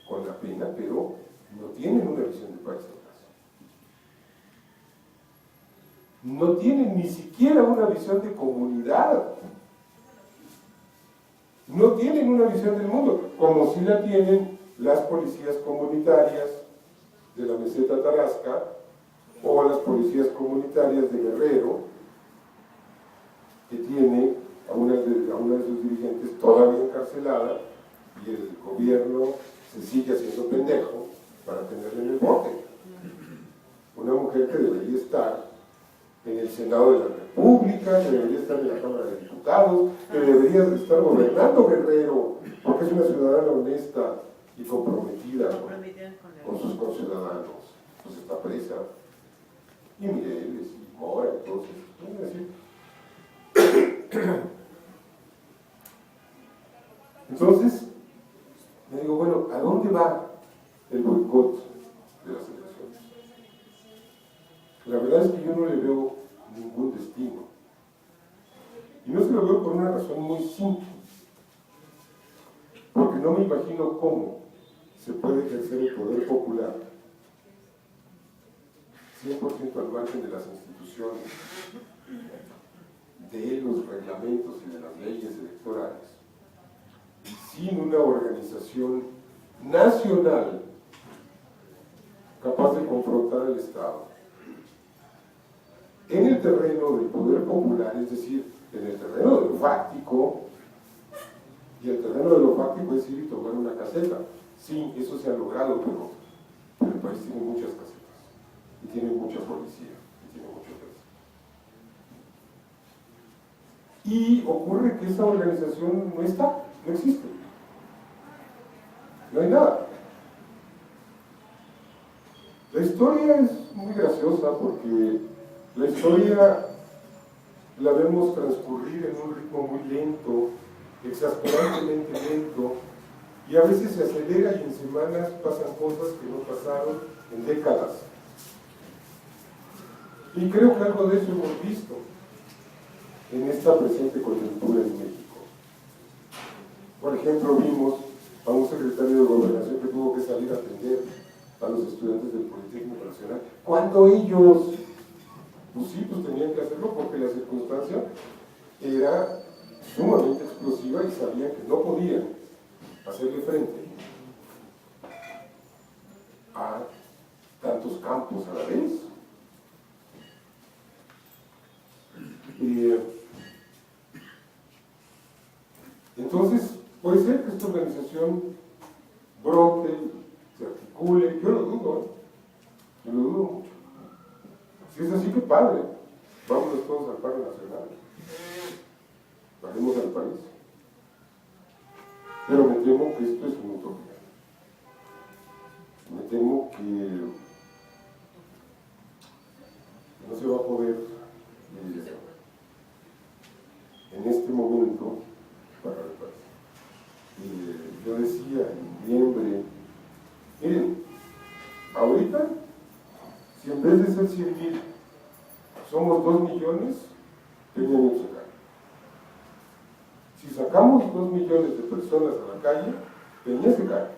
con la pena, pero no tienen una visión de país atrás. No tienen ni siquiera una visión de comunidad. No tienen una visión del mundo, como si la tienen las policías comunitarias de la meseta tarasca o las policías comunitarias de Guerrero, que tiene a una de sus dirigentes todavía encarcelada y el gobierno se sigue haciendo pendejo para tenerla en el bote. Una mujer que debería estar en el Senado de la República, que debería estar en la Cámara de Diputados, que debería estar gobernando Guerrero, porque es una ciudadana honesta y comprometida con sus conciudadanos. Pues está presa. Y Mireles, y Mora, entonces, entonces, me digo, bueno, ¿a dónde va el boicot de las elecciones? La verdad es que yo no le veo ningún destino. Y no se lo veo por una razón muy simple. Porque no me imagino cómo se puede ejercer el poder popular 100% al margen de las instituciones, de los reglamentos y de las leyes electorales, y sin una organización nacional capaz de confrontar al Estado en el terreno del poder popular, es decir, en el terreno de lo fáctico. Y el terreno de lo fáctico es ir y tomar una caseta. Sí, eso se ha logrado, pero el país tiene muchas casetas y tiene mucha policía y tiene mucho ejército. Y ocurre que esa organización no está, no existe. No hay nada. La historia es muy graciosa porque la historia la vemos transcurrir en un ritmo muy lento, exasperantemente lento, Y a veces se acelera y en semanas pasan cosas que no pasaron en décadas. Y creo que algo de eso hemos visto en esta presente coyuntura en México. Por ejemplo, vimos a un secretario de Gobernación que tuvo que salir a atender a los estudiantes del Politécnico Nacional, cuando ellos, pues sí, pues tenían que hacerlo porque la circunstancia era sumamente explosiva y sabían que no podían hacerle frente a tantos campos a la vez. Entonces, puede ser que esta organización brote, se articule, yo lo dudo, yo lo dudo mucho. Si es así, que padre, vámonos todos al paro nacional, bajemos al país. Pero me temo que esto es una utopía. Me temo que no se va a poder en este momento para el país. Yo decía en noviembre, miren, ahorita, si en vez de ser 100,000 somos 2 millones, Peña Nieto se cae. Si sacamos 2 millones de personas a la calle, Peña se cae.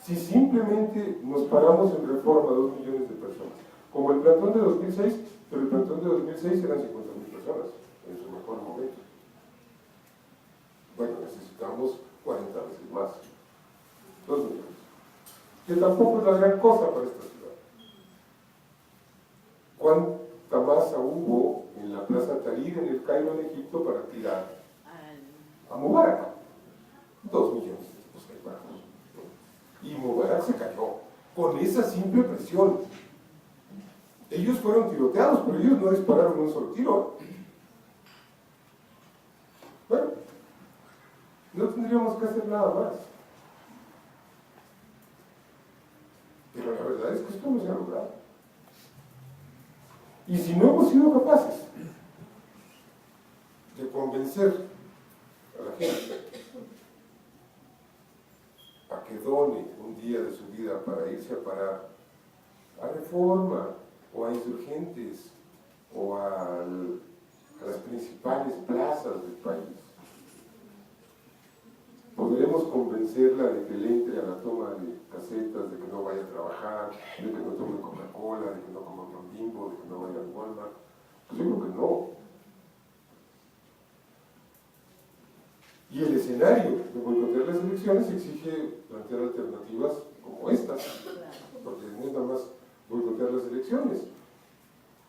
Si simplemente nos paramos en Reforma 2 millones de personas, como el plantón de 2006, pero el plantón de 2006 eran 50,000 personas, en su mejor momento. Bueno, necesitamos 40 veces más, 2 millones, que tampoco es la gran cosa para esta ciudad. ¿Cuánta masa hubo en la Plaza Tahrir, en el Cairo, en Egipto, para tirar a Mubarak? 2 millones de tipos que hay. Y Mubarak se cayó con esa simple presión. Ellos fueron tiroteados, pero ellos no dispararon un solo tiro. Bueno, no tendríamos que hacer nada más. Pero la verdad es que esto no se ha logrado. Y si no hemos sido capaces de convencer a la gente a que done un día de su vida para irse a parar a Reforma o a Insurgentes o a las principales plazas del país, podremos convencerla de que le entre a la toma de casetas, de que no vaya a trabajar, de que no tome Coca-Cola, de que no coma pan Bimbo, de que no vaya al Walmart. Pues yo creo que no. Y el escenario de boicotear las elecciones exige plantear alternativas como estas, porque no es nada más boicotear las elecciones.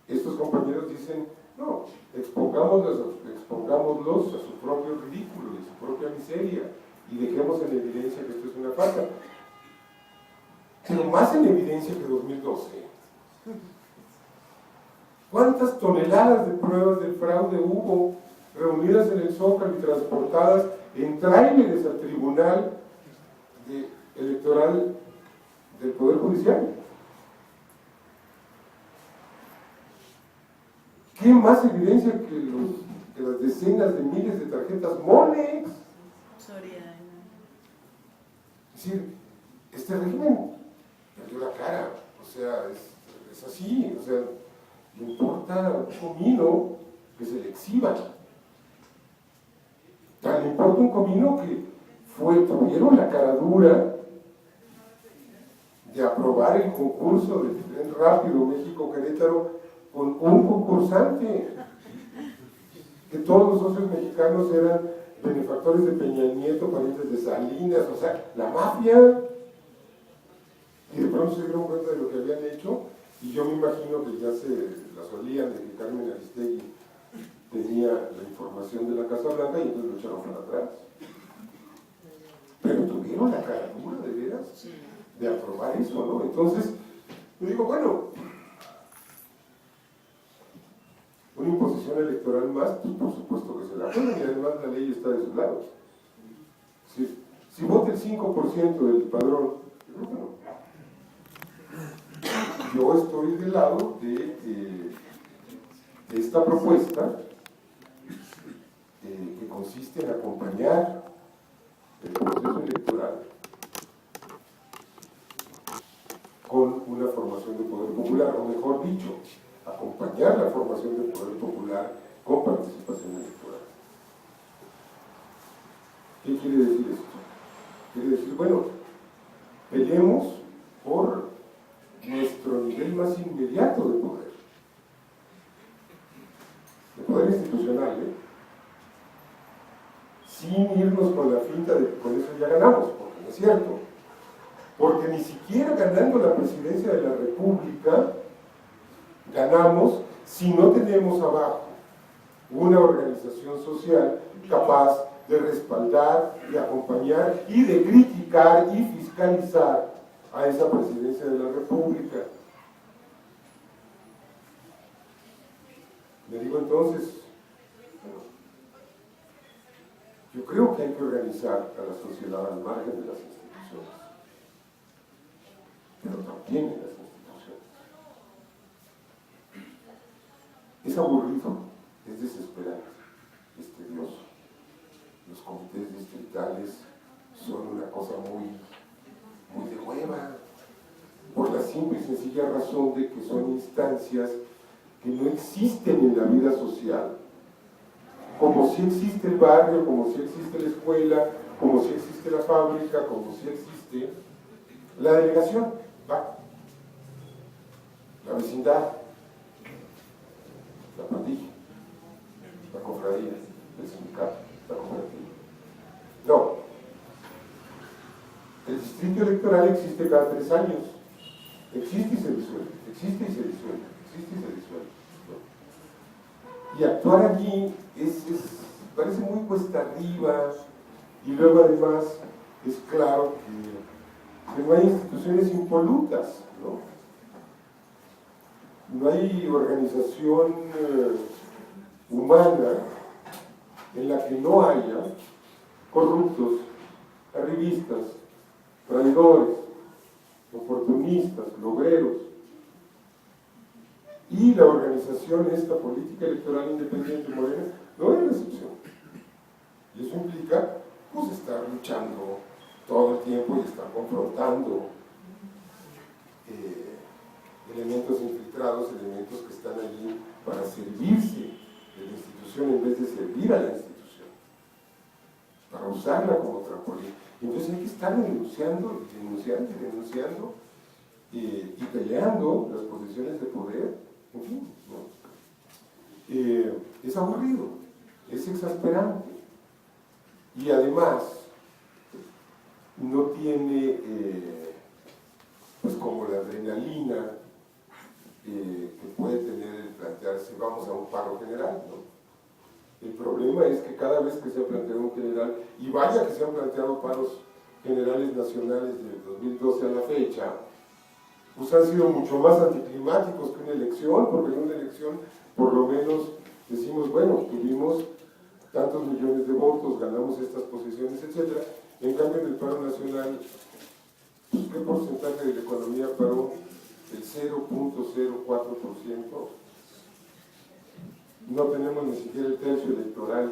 Estos compañeros dicen, no, expongámoslos a su propio ridículo y a su propia miseria y dejemos en evidencia que esto es una farsa. Pero más en evidencia que 2012. ¿Cuántas toneladas de pruebas de fraude hubo reunidas en el Zócalo y transportadas en tráileres al Tribunal Electoral del Poder Judicial? ¿Qué más evidencia que las decenas de miles de tarjetas Monex? Es decir, este régimen perdió la cara, o sea, es así, o sea, le importa un comino que se le exhiba. Tan le importa un comino que tuvieron la cara dura de aprobar el concurso del tren rápido México-Querétaro con un concursante, que todos los socios mexicanos eran benefactores de Peña Nieto, parientes de Salinas, o sea, la mafia. Y de pronto se dieron cuenta de lo que habían hecho, y yo me imagino que ya se las olían de que Carmen Aristegui tenía la información de la Casa Blanca y entonces lo echaron para atrás. Pero tuvieron la cara dura, de veras, de aprobar eso, ¿no? Entonces, yo digo, bueno, una imposición electoral más, pues por supuesto que se la ponen, y además la ley está de su lado. Si vota el 5% del padrón, yo creo que no. Yo estoy del lado de esta propuesta que consiste en acompañar el proceso electoral con una formación de poder popular, o mejor dicho, acompañar la formación de poder popular con participación electoral. ¿Qué quiere decir esto? Quiere decir, bueno, peleemos por nuestro nivel más inmediato de poder institucional, sin irnos con la finta de que con eso ya ganamos, porque no es cierto. Porque ni siquiera ganando la presidencia de la República ganamos si no tenemos abajo una organización social capaz de respaldar, de acompañar y de criticar y fiscalizar a esa presidencia de la República. Le digo entonces, yo creo que hay que organizar a la sociedad al margen de las instituciones, pero también en las instituciones. Es aburrido, es desesperante, es tedioso. Los comités distritales son una cosa muy de hueva, por la simple y sencilla razón de que son instancias que no existen en la vida social, como si existe el barrio, como si existe la escuela, como si existe la fábrica, como si existe la delegación, la vecindad, la pandilla, la cofradía, el sindicato, la cooperativa. No, el distrito electoral existe cada 3 años, existe y se disuelve, existe y se disuelve, existe y se disuelve. Y actuar allí parece muy cuesta arriba, y luego además es claro que no hay instituciones impolutas, ¿no? No hay organización humana en la que no haya corruptos, arribistas, traidores, oportunistas, logreros. Y la organización, esta política electoral independiente Morena, no es la excepción. Y eso implica, pues, estar luchando todo el tiempo y estar confrontando elementos infiltrados, elementos que están allí para servirse de la institución en vez de servir a la institución, para usarla como trampolín. Entonces hay que estar denunciando y peleando las posiciones de poder, en fin, ¿no? Es aburrido, es exasperante y además no tiene pues como la adrenalina que puede tener el plantearse vamos a un paro general, ¿no? El problema es que cada vez que se ha planteado un general, y vaya que se han planteado paros generales nacionales del 2012 a la fecha, pues han sido mucho más anticlimáticos que una elección, porque en una elección por lo menos decimos, bueno, tuvimos tantos millones de votos, ganamos estas posiciones, etc. En cambio en el paro nacional, pues, ¿qué porcentaje de la economía paró? El 0.04%. No tenemos ni siquiera el tercio electoral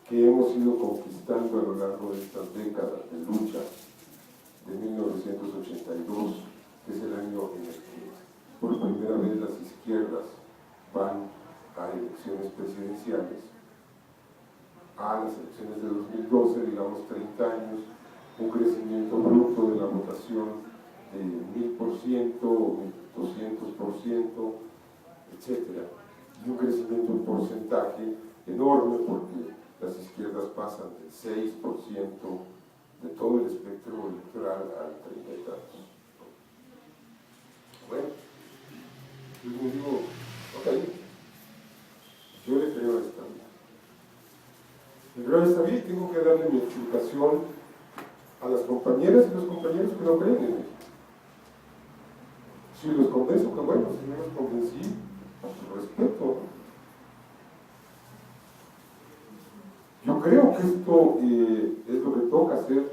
que hemos ido conquistando a lo largo de estas décadas de lucha de 1982, que es el año en el que por primera vez las izquierdas van a elecciones presidenciales, a las elecciones de 2012, digamos 30 años, un crecimiento bruto de la votación de 1000%, 1200%, etc. Y un crecimiento en porcentaje enorme porque las izquierdas pasan del 6% de todo el espectro electoral al 30 y tantos. Bueno, yo me digo, ok, yo le creo a esta vida. Le creo a esta vida y tengo que darle mi explicación a las compañeras y los compañeros que no creen en mí. Si los convenzo, que bueno, si no los convencí, pues respeto. Yo creo que esto es lo que toca hacer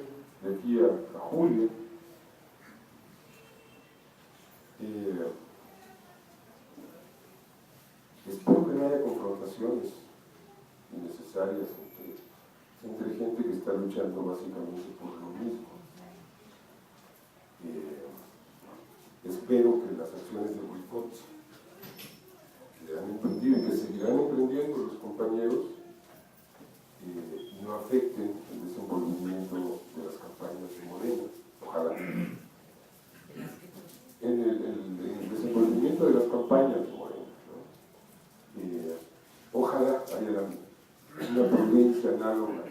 de aquí a julio. Espero que no haya confrontaciones innecesarias entre entre gente que está luchando básicamente por lo mismo. Espero que las acciones de boicot que han emprendido y que seguirán emprendiendo los compañeros no afecten el desenvolvimiento de las campañas de Morena. Ojalá. El desenvolvimiento de las campañas de Morena, ¿no? Ojalá haya una prudencia análoga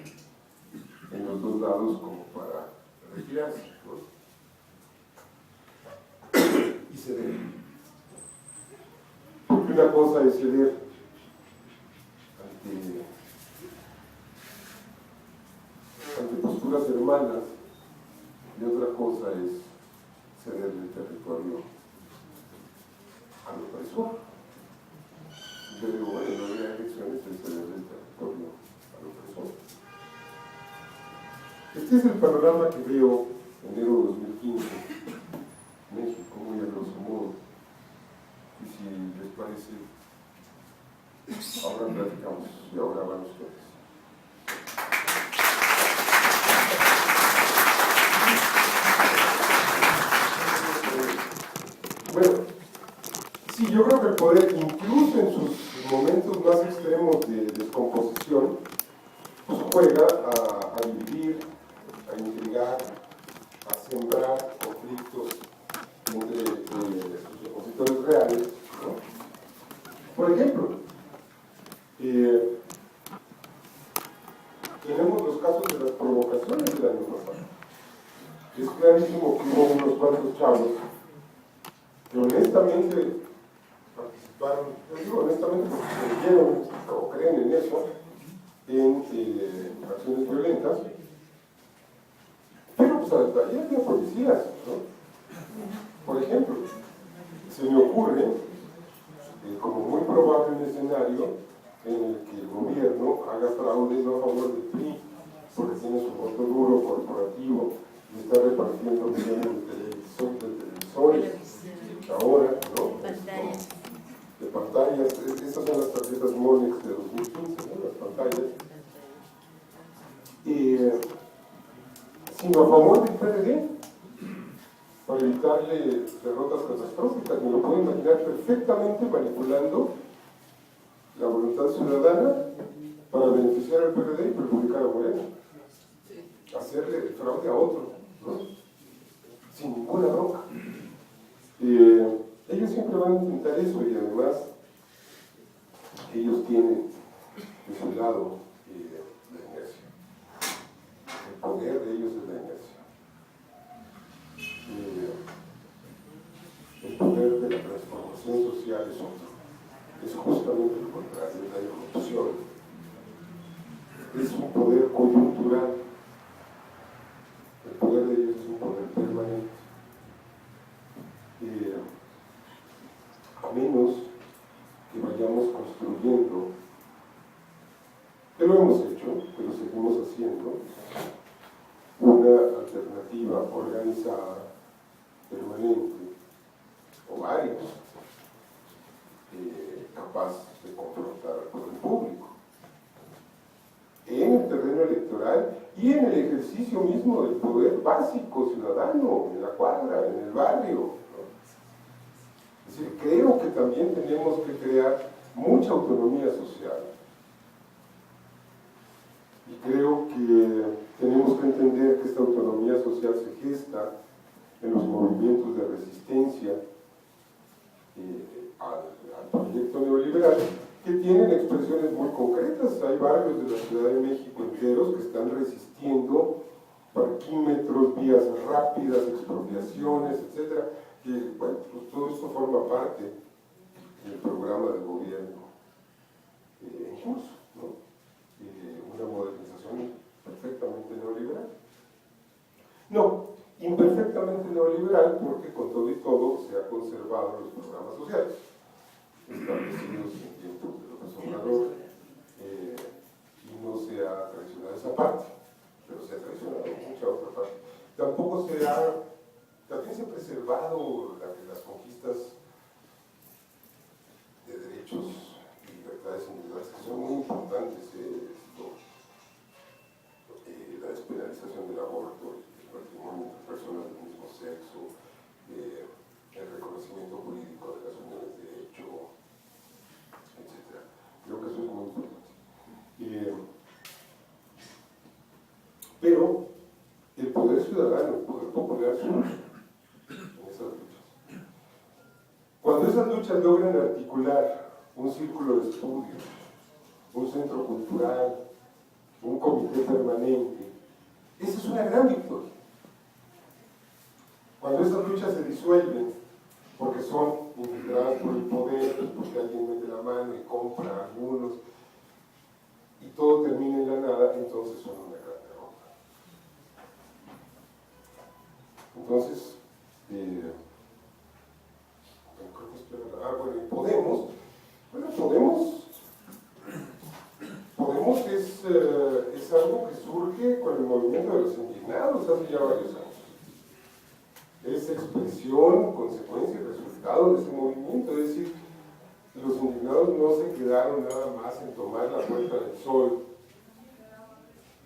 en los dos lados como para retirarse, ¿no? Y ceder. Porque una cosa es ceder ante posturas hermanas y otra cosa es ceder el territorio al opresor. Yo digo, bueno, no había elecciones de ceder el territorio al opresor. Este es el panorama que veo en enero de 2015, México, muy a grosso modo. Y si les parece, ahora platicamos y ahora van ustedes. Bueno, sí, yo creo que el poder, incluso en sus momentos más extremos de descomposición, pues juega a dividir, a intrigar, a sembrar conflictos entre sus opositores reales, ¿no? Por ejemplo, tenemos los casos de las provocaciones del año pasado. Es clarísimo que hubo unos cuantos chavos que honestamente participaron, yo digo honestamente porque creyeron o creen en eso, en acciones violentas, pero pues ahí había policías, ¿no? Por ejemplo, se me ocurre como muy probable un escenario en el que el gobierno haga fraude no a favor del PRI, porque tiene su voto duro corporativo y está repartiendo millones de televisores ahora, ¿no? De pantallas, esas son las tarjetas Monex de 2015, ¿no? Las pantallas. Sino a favor del PRD, para evitarle derrotas catastróficas. Me lo puedo imaginar perfectamente manipulando la voluntad ciudadana para beneficiar al PRD y perjudicar a Morena. Hacerle el fraude a otro, ¿no? Sin ninguna bronca. Ellos siempre van a intentar eso y además ellos tienen de su lado la inercia. El poder de ellos es la inercia. El poder de la transformación social es otro. Es justamente lo contrario, es la irrupción. Es un poder coyuntural. El poder de ellos es un poder permanente. A menos que vayamos construyendo, que lo hemos hecho, que lo seguimos haciendo, una alternativa organizada, permanente, o varias, capaz de confrontar al poder público en el terreno electoral y en el ejercicio mismo del poder básico ciudadano, en la cuadra, en el barrio, ¿no? Es decir, creo que también tenemos que crear mucha autonomía social y creo que tenemos que entender que esta autonomía social se gesta en los movimientos de resistencia al proyecto neoliberal, que tienen expresiones muy concretas. Hay barrios de la Ciudad de México enteros que están resistiendo parquímetros, vías rápidas, expropiaciones, etcétera, que, bueno, pues todo esto forma parte del programa de gobierno en curso, ¿no? Una modernización perfectamente neoliberal. No, imperfectamente neoliberal, porque con todo y todo se ha conservado los programas sociales establecidos en tiempos de López Obrador, y no se ha traicionado esa parte, pero se ha traicionado mucha otra parte. Tampoco también se ha preservado las conquistas de derechos y libertades individuales, que son muy importantes. en esas luchas. Cuando esas luchas logran articular un círculo de estudios, un centro cultural, un comité permanente, esa es una gran victoria. Cuando esas luchas se disuelven, porque son infiltradas por el poder, porque alguien mete la mano y compra a algunos, y todo termina en la nada, entonces son una gran derrota. Entonces, creo que estoy hablando, bueno, y Podemos es algo que surge con el movimiento de los indignados hace ya varios años. Es expresión, consecuencia y resultado de ese movimiento, es decir, los indignados no se quedaron nada más en tomar la Puerta del Sol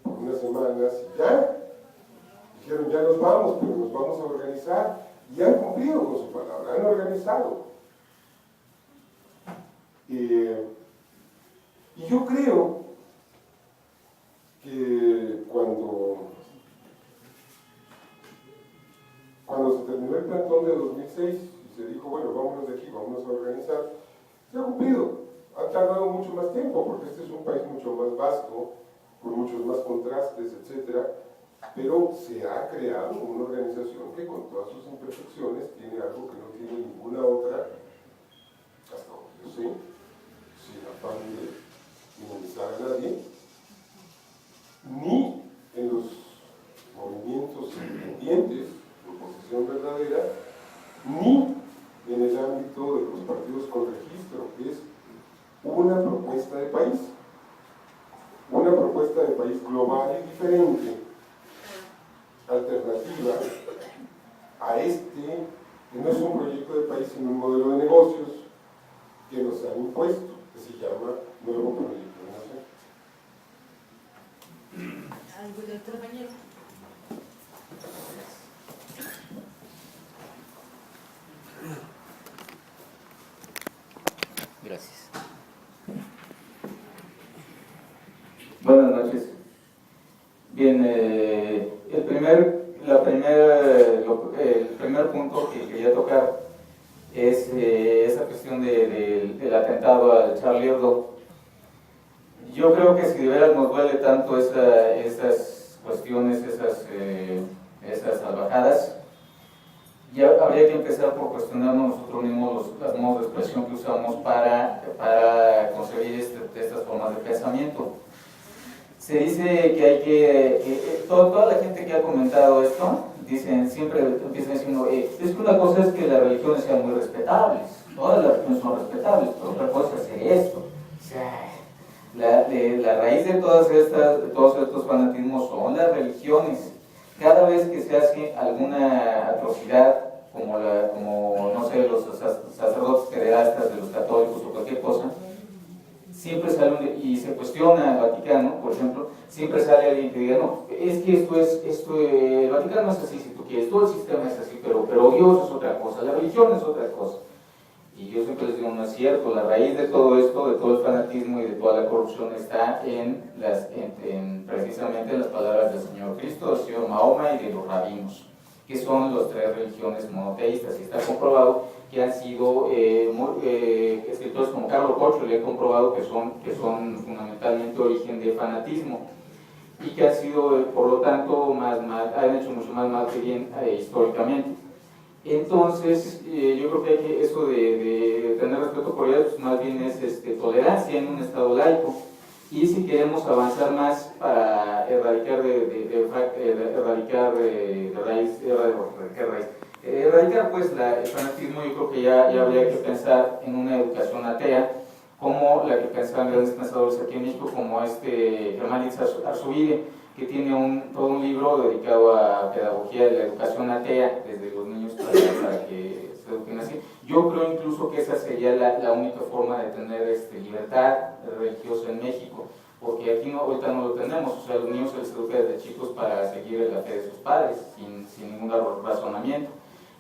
por unas semanas y ya, dijeron ya nos vamos, pero nos vamos a organizar, y han cumplido con su palabra, han organizado. Y yo creo que cuando se terminó el plantón de 2006 y se dijo, bueno, vámonos de aquí, vámonos a organizar, se ha cumplido. Ha tardado mucho más tiempo, porque este es un país mucho más vasto, con muchos más contrastes, etc. Pero se ha creado una organización que con todas sus imperfecciones tiene algo que no tiene ninguna otra, hasta donde yo sé, sin afán de minimizar a nadie, ni en los movimientos independientes, oposición verdadera, ni en el ámbito de los partidos con registro, que es una propuesta de país global y diferente, alternativa a este, que no es un proyecto de país, sino un modelo de negocios que nos han impuesto, que se llama Nuevo Proyecto de Nación. ¿Algo del compañero? Gracias. Buenas noches. Bien, el primer punto que quería tocar es esa cuestión del atentado al Charlie Hebdo. Yo creo que si de veras nos duele tanto esas cuestiones, esas salvajadas, ya habría que empezar por cuestionarnos nosotros mismos los modos de expresión que usamos para concebir estas formas de pensamiento. Se dice que hay que, toda la gente que ha comentado esto, siempre empiezan diciendo, es que una cosa es que las religiones sean muy respetables, todas las religiones son respetables, pero otra cosa es hacer esto. O sea, la raíz de todos estos fanatismos son las religiones. Cada vez que se hace alguna atrocidad, como no sé, los sacerdotes pederastas de los católicos o cualquier cosa, siempre sale, y se cuestiona al Vaticano, por ejemplo, siempre sale alguien que diga, no, es que el Vaticano es así si tú quieres, todo el sistema es así, pero Dios es otra cosa, la religión es otra cosa. Y yo siempre les digo, no es cierto, la raíz de todo esto, de todo el fanatismo y de toda la corrupción está precisamente en las palabras del Señor Cristo, del Señor Mahoma y de los rabinos, que son las tres religiones monoteístas, y está comprobado que han sido escritores como Carlo Cocho le han comprobado que son fundamentalmente origen de fanatismo y que han sido, por lo tanto, han hecho mucho más mal que bien históricamente. Entonces, yo creo que hay que eso de tener respeto por ellos, pues más bien es tolerancia en un Estado laico. Y si queremos avanzar más para erradicar pues el fanatismo, yo creo que ya habría que pensar en una educación atea, como la que pensaban grandes pensadores aquí en México, como Germán Arzubide, que tiene todo un libro dedicado a pedagogía de la educación atea, desde los niños para que se eduquen así. Yo creo incluso que esa sería la única forma de tener libertad religiosa en México, porque aquí ahorita no lo tenemos, o sea, a los niños se les educa desde chicos para seguir la fe de sus padres, sin ningún razonamiento.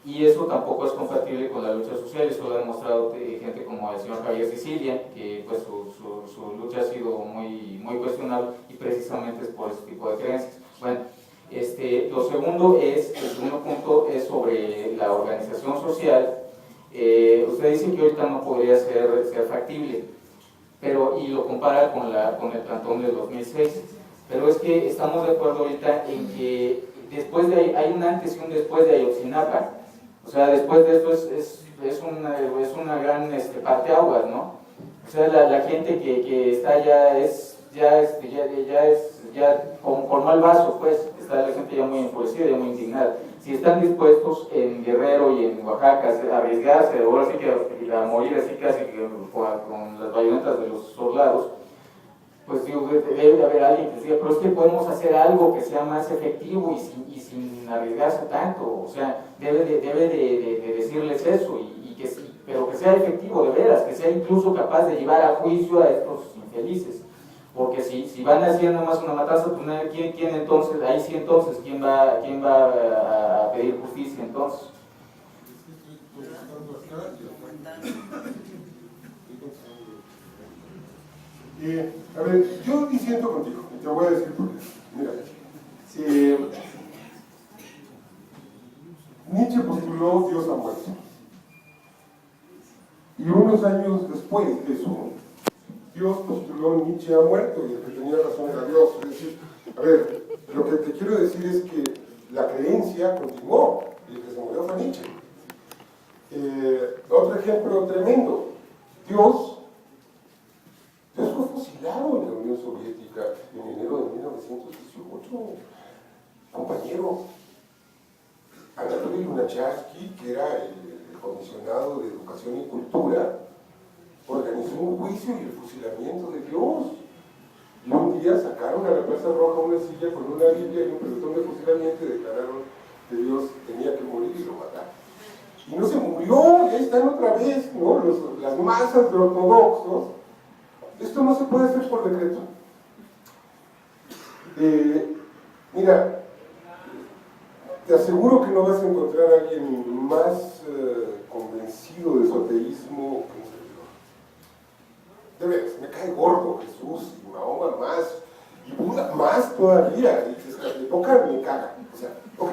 Y eso tampoco es compatible con la lucha social, eso lo ha demostrado gente como el señor Javier Sicilia, que pues su lucha ha sido muy cuestionable y precisamente es por ese tipo de creencias. Bueno, Lo segundo el segundo punto es sobre la organización social. Usted dice que ahorita no podría ser factible, pero, y lo compara con el plantón de 2006, pero es que estamos de acuerdo ahorita en que después de hay un antes y un después de Ayotzinapa. O sea, después de esto es una gran parteaguas, ¿no? O sea, la gente que está ya con mal vaso, pues, está la gente ya muy enfurecida, ya muy indignada. Si están dispuestos en Guerrero y en Oaxaca a arriesgarse, ahora sí que a morir así casi con las bayonetas de los soldados, pues digo, debe de haber alguien que diga, pero es que podemos hacer algo que sea más efectivo y sin arriesgarse tanto. O sea, debe de decirles eso, pero que sea efectivo de veras, que sea incluso capaz de llevar a juicio a estos infelices. Porque si van haciendo más una matanza, pues ¿quién entonces? Ahí sí entonces, ¿quién va a pedir justicia entonces? A ver, yo disiento contigo, y te voy a decir por qué. Mira, Nietzsche postuló Dios ha muerto. Y unos años después de eso, Dios postuló Nietzsche ha muerto, y el que tenía razón era Dios. Es decir, a ver, lo que te quiero decir es que la creencia continuó, y el que se murió fue Nietzsche. Otro ejemplo tremendo, Dios fue fusilado en la Unión Soviética en enero de 1918, compañero. Anatoly Lunacharsky, que era el comisionado de Educación y Cultura, organizó un juicio y el fusilamiento de Dios. Y un día sacaron a la Plaza Roja una silla con una Biblia y un pelotón de fusilamiento y declararon que Dios tenía que morir y lo mataron. Y no se murió, ya están otra vez, ¿no? Las masas de ortodoxos. Esto no se puede hacer por decreto. Mira, te aseguro que no vas a encontrar a alguien más convencido de su ateísmo que un servidor. De veras, me cae gordo Jesús y Mahoma más, y Buda más todavía, y Tezcatlipoca me caga. O sea, ok.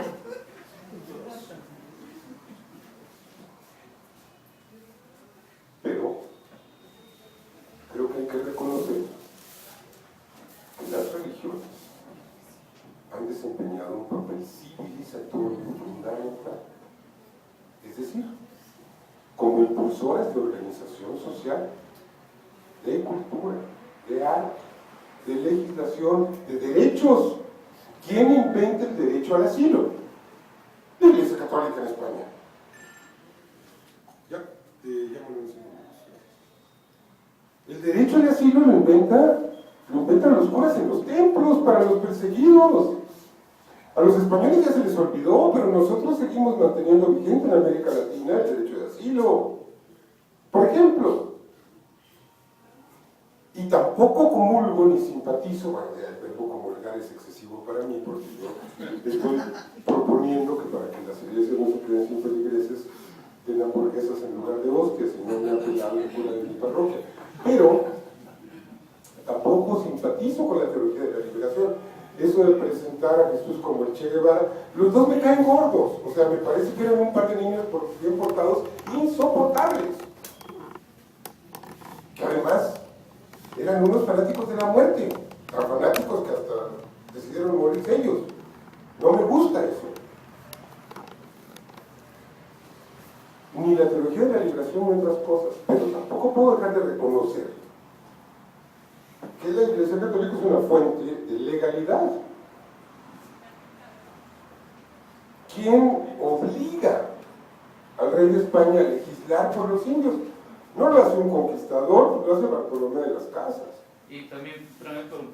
Pero creo que hay que reconocer que las religiones han desempeñado un papel civilizatorio fundamental, es decir, como impulsoras de organización social, de cultura, de arte, de legislación, de derechos. ¿Quién inventa el derecho al asilo? La Iglesia Católica en España. Ya me lo enseñé. El derecho al asilo lo inventan los curas en los templos para los perseguidos. A los españoles ya se les olvidó, pero nosotros seguimos manteniendo vigente en América Latina el derecho de asilo. Por ejemplo, y tampoco comulgo ni simpatizo, bueno, ya el verbo comulgar es excesivo para mí, porque yo estoy proponiendo que para que las iglesias no se queden sin feligreses, den hamburguesas en lugar de hostias, y no me ha apelado el cura de mi parroquia. Pero tampoco simpatizo con la teología de la liberación. Eso de presentar a Jesús como el Che Guevara, los dos me caen gordos. O sea, me parece que eran un par de niños bien portados, insoportables. Que además eran unos fanáticos de la muerte, tan fanáticos que hasta decidieron morirse ellos. No me gusta eso. Ni la teología de la liberación ni otras cosas, pero tampoco puedo dejar de reconocer que la Iglesia Católica es una fuente de legalidad. ¿Quién obliga al rey de España a legislar por los indios? No lo hace un conquistador, lo hace Bartolomé de las Casas. Y también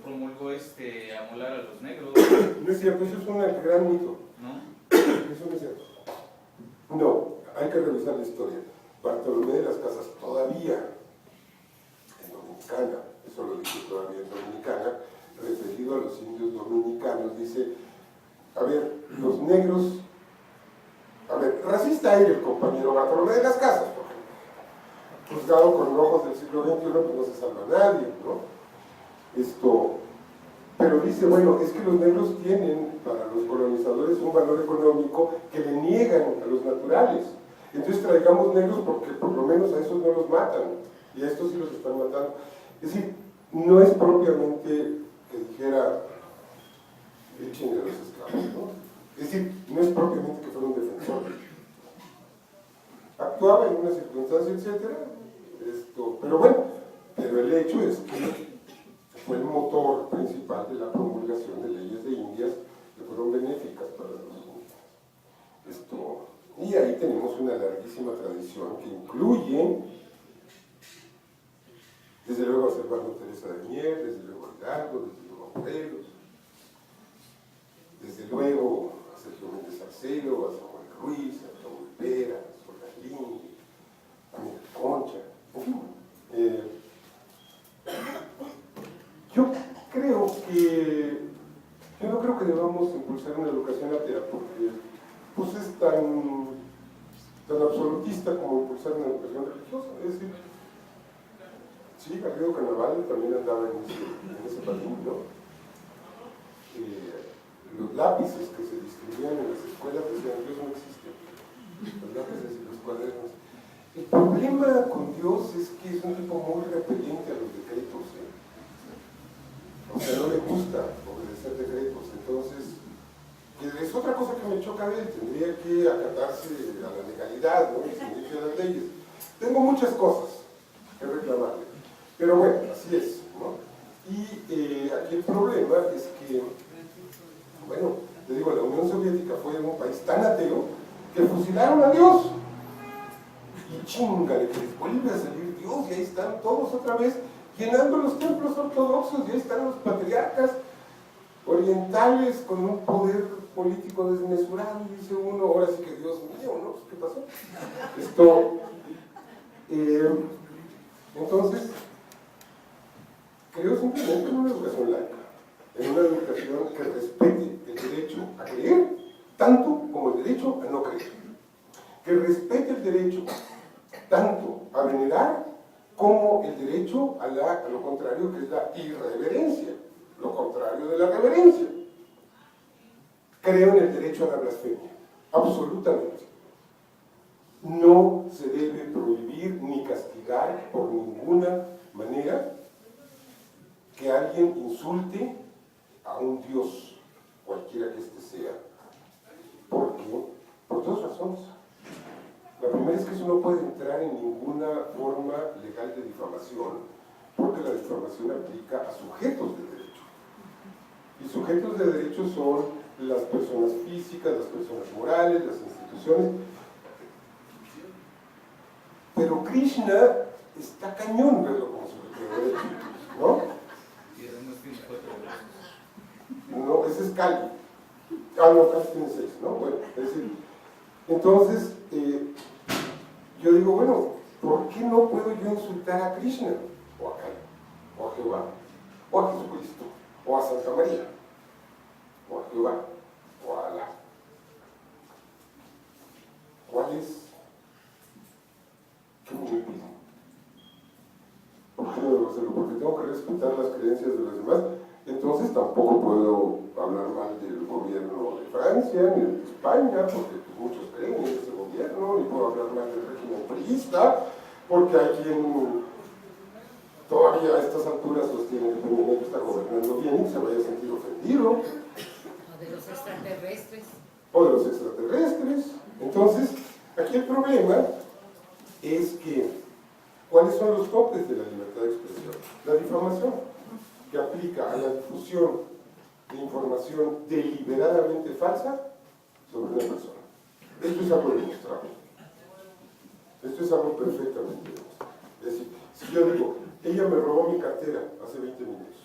promulgó amolar a los negros. No es cierto, eso es un gran mito. ¿No? Eso no es cierto. No, hay que revisar la historia. Bartolomé de las Casas todavía en Dominicana, eso lo dice todavía en Dominicana, referido a los indios dominicanos, dice, a ver, los negros, racista era el compañero Bartolomé de las Casas, por ejemplo, juzgado con ojos del siglo XXI, pues no se salva a nadie, ¿no? Pero dice, bueno, es que los negros tienen para los colonizadores un valor económico que le niegan a los naturales. Entonces traigamos negros porque por lo menos a esos no los matan, y a estos sí los están matando. Es decir, no es propiamente que dijera echen a los esclavos, ¿no? Es decir, no es propiamente que fuera un defensor. Actuaba en una circunstancia, etcétera, pero bueno, pero el hecho es que fue el motor principal de la promulgación de leyes de Indias que fueron benéficas para los indígenas. Y ahí tenemos una larguísima tradición que incluye, desde luego a Servando Teresa de Mier, desde luego a Hidalgo, desde luego a Morelos, desde luego a Sergio Méndez Arcelo, a Samuel Ruiz, a Raúl Vera, a Solgalín, a Miguel Concha, en fin. Yo no creo que debamos impulsar una educación atea porque pues es tan absolutista como impulsar una educación religiosa. Es decir, sí, Garrido Carnaval también andaba en ese patín, ¿no? Los lápices que se distribuían en las escuelas decían Dios no existe. Los lápices y los cuadernos. El problema con Dios es que es un tipo muy repelente a los decretos, ¿eh? O sea, no le gusta obedecer decretos, entonces es otra cosa que me choca de él, tendría que acatarse a la legalidad, ¿no? Y seguir las leyes. Tengo muchas cosas que reclamarle, pero bueno, así es, ¿no? Y aquí el problema es que, bueno, te digo, la Unión Soviética fue un país tan ateo que fusilaron a Dios. Y chingale, que les vuelve a salir Dios, y ahí están todos otra vez llenando los templos ortodoxos, y ahí están los patriarcas orientales con un poder político desmesurado, y dice uno, ahora sí que Dios mío, ¿no? ¿Qué pasó? Entonces, creo simplemente en una educación laica, en una educación que respete el derecho a creer, tanto como el derecho a no creer, que respete el derecho tanto a venerar como el derecho a lo contrario, que es la irreverencia, lo contrario de la reverencia. Creo en el derecho a la blasfemia, absolutamente. No se debe prohibir ni castigar por ninguna manera que alguien insulte a un Dios, cualquiera que éste sea. ¿Por qué? Por dos razones. La primera es que eso no puede entrar en ninguna forma legal de difamación, porque la difamación aplica a sujetos de derecho. Y sujetos de derecho son las personas físicas, las personas morales, las instituciones. Pero Krishna está cañón verlo como sujeto de derecho, ¿no? No, ese es Kali. No, Kali tiene 6, ¿no? Bueno, es decir, entonces, yo digo, bueno, ¿por qué no puedo yo insultar a Krishna? O a Kali, o a Jehová, o a Jesucristo, o a Santa María, o a Jehová, o a Alá. ¿Cuál es? ¿Qué me pide? ¿Por qué no debo hacerlo? Porque tengo que respetar las creencias de los demás. Entonces tampoco puedo hablar mal del gobierno de Francia, ni de España, porque pues, muchos creen en ese gobierno, ni puedo hablar mal del régimen priista, porque hay quien todavía a estas alturas sostiene que Peña Nieto está gobernando bien y se vaya a sentir ofendido. O de los extraterrestres. O de los extraterrestres. Entonces, aquí el problema es que, ¿cuáles son los topes de la libertad de expresión? La difamación, que aplica a la difusión de información deliberadamente falsa sobre una persona. Esto es algo demostrable. Esto es algo perfectamente demostrable. Es decir, si yo digo, ella me robó mi cartera hace 20 minutos,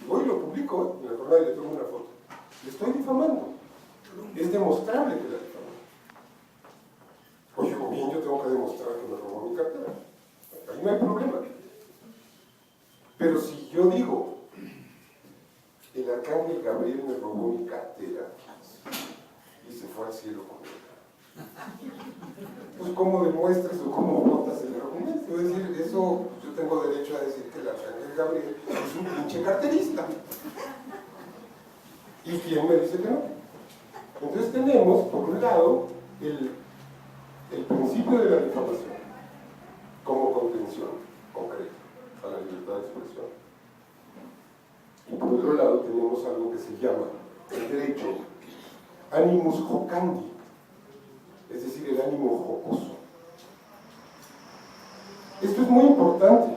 y voy y lo publico en la jornada y le tomo una foto, le estoy difamando. Es demostrable que la difamé. Oye, bien, yo tengo que demostrar que me robó mi cartera. Ahí no hay problema. Pero si yo digo, el arcángel Gabriel me robó mi cartera y se fue al cielo con ella, pues ¿cómo demuestras o cómo votas el argumento? Es decir, eso yo tengo derecho a decir que el arcángel Gabriel es un pinche carterista. ¿Y quién me dice que no? Entonces tenemos, por un lado, el principio de la difamación como contención concreta a la libertad de expresión. Y por otro lado tenemos algo que se llama el derecho animus jocandi, es decir, el ánimo jocoso. Esto es muy importante,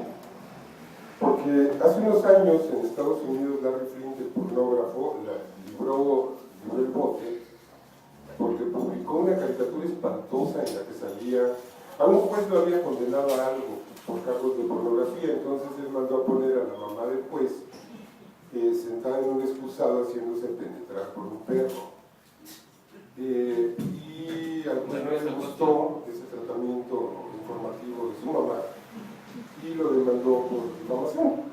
porque hace unos años en Estados Unidos Larry Flint, el pornógrafo, libró el bote porque publicó una caricatura espantosa en la que salía, a un juez lo había condenado a algo por cargos de pornografía, entonces él mandó a poner a la mamá del juez sentada en un excusado haciéndose penetrar por un perro. Y al juez no le gustó ese tratamiento informativo de su mamá y lo demandó por difamación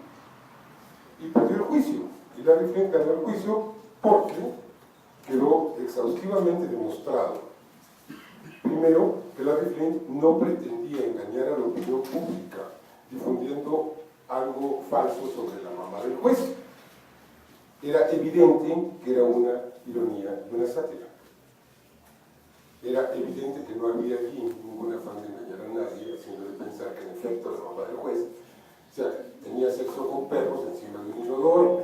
y perdió el juicio. Y Larry Flint ganó el juicio porque quedó exhaustivamente demostrado, primero, que Larry Flint no pretendía engañar a la opinión pública difundiendo algo falso sobre la mamá del juez. Era evidente que era una ironía y una sátira. Era evidente que no había allí ningún afán de engañar a nadie, haciéndole pensar que en efecto la mamá del juez, o sea, tenía sexo con perros encima de un inodoro.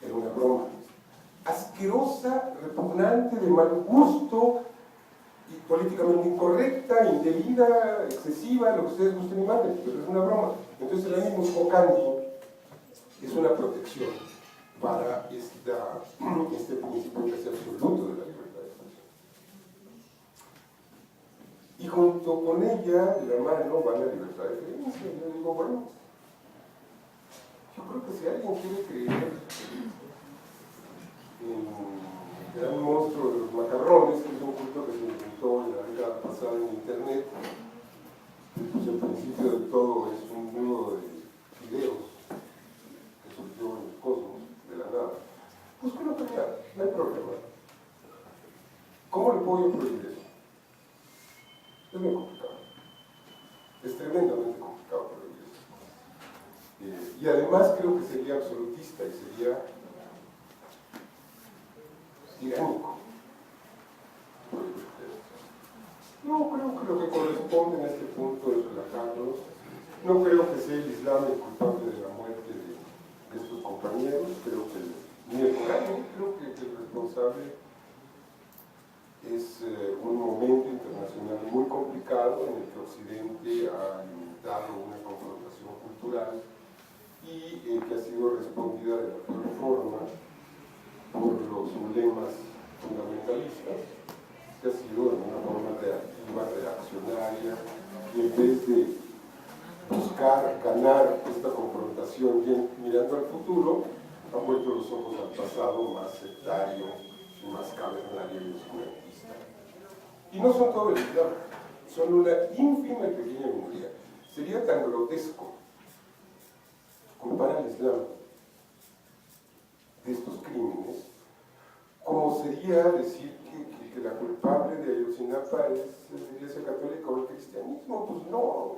Era una broma asquerosa, repugnante, de mal gusto, y políticamente incorrecta, indebida, excesiva, lo que ustedes gusten y manden, pero es una broma. Entonces el animus jocandi es una protección para este principio casi absoluto de la libertad de expresión. Y junto con ella, de la mano, va la libertad de creencia. Yo digo, bueno, yo creo que si alguien quiere creer en el gran monstruo de los macarrones, que es un culto que se inventó en la década pasada en internet, pues el principio de todo es un nudo de fideos que surgió en el cosmos, de la nada. Pues creo que ya, no hay problema. ¿Cómo le puedo yo prohibir eso? Es muy complicado. Es tremendamente complicado prohibir eso. Y además creo que sería absolutista y sería tiránico. No creo que lo que corresponde en este punto es relajarnos. No creo que sea el Islam el culpable de la muerte de estos compañeros. Creo que ni el Corán, creo que el responsable es un momento internacional muy complicado en el que Occidente ha alimentado una confrontación cultural y que ha sido respondida de la peor forma por los ulemas fundamentalistas, que ha sido de una forma reactiva, reaccionaria, y en vez de buscar ganar esta confrontación mirando al futuro, han vuelto los ojos al pasado más sectario, más cavernario y oscurantista. Y no son todo el Islam, son una ínfima y pequeña minoría. Sería tan grotesco culpar al Islam de estos crímenes como sería decir que la culpable de Ayotzinapa es la Iglesia Católica o el cristianismo. Pues no.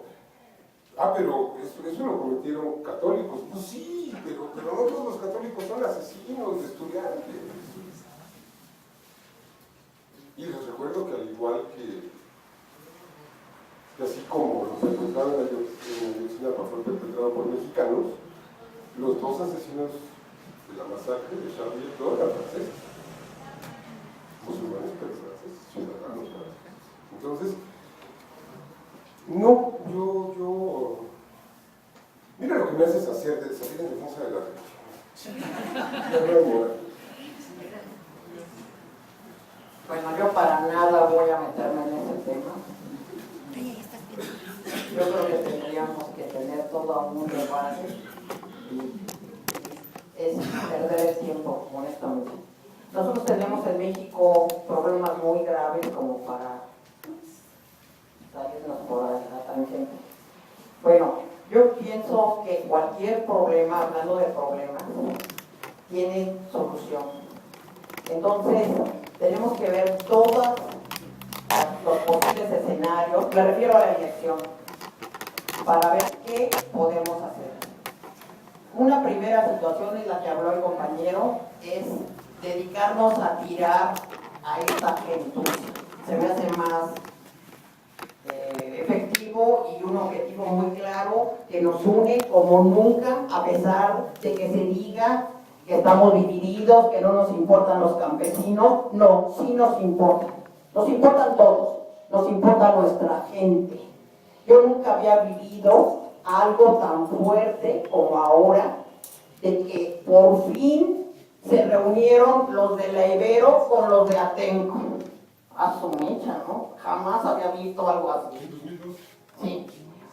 Pero eso lo cometieron católicos. Pues sí, pero no todos los católicos son asesinos, estudiantes. Y les recuerdo que al igual que así como lo perpetrado en Ayotzinapa fue perpetrado por mexicanos, los dos asesinos de la masacre de Charlie Hebdo eran franceses, musulmanes pero franceses, ciudadanos franceses. Entonces, no, yo mira lo que me haces hacer de salir en defensa de la religión. Bueno, yo para nada voy a meterme en ese tema. Yo creo que tendríamos que tener todo un debate y es perder el tiempo, honestamente. Nosotros tenemos en México problemas muy graves como para salirnos por la tangente. Bueno, yo pienso que cualquier problema, hablando de problemas, tiene solución. Entonces, tenemos que ver todos los posibles escenarios, me refiero a la elección, para ver qué podemos hacer. Una primera situación en la que habló el compañero es dedicarnos a tirar a esta gente. Se me hace más efectivo y un objetivo muy claro que nos une como nunca, a pesar de que se diga que estamos divididos, que no nos importan los campesinos. No, sí nos importan todos, nos importa nuestra gente. Yo nunca había vivido algo tan fuerte como ahora, de que por fin se reunieron los de la Ibero con los de Atenco. A su mecha, ¿no? Jamás había visto algo así. Sí.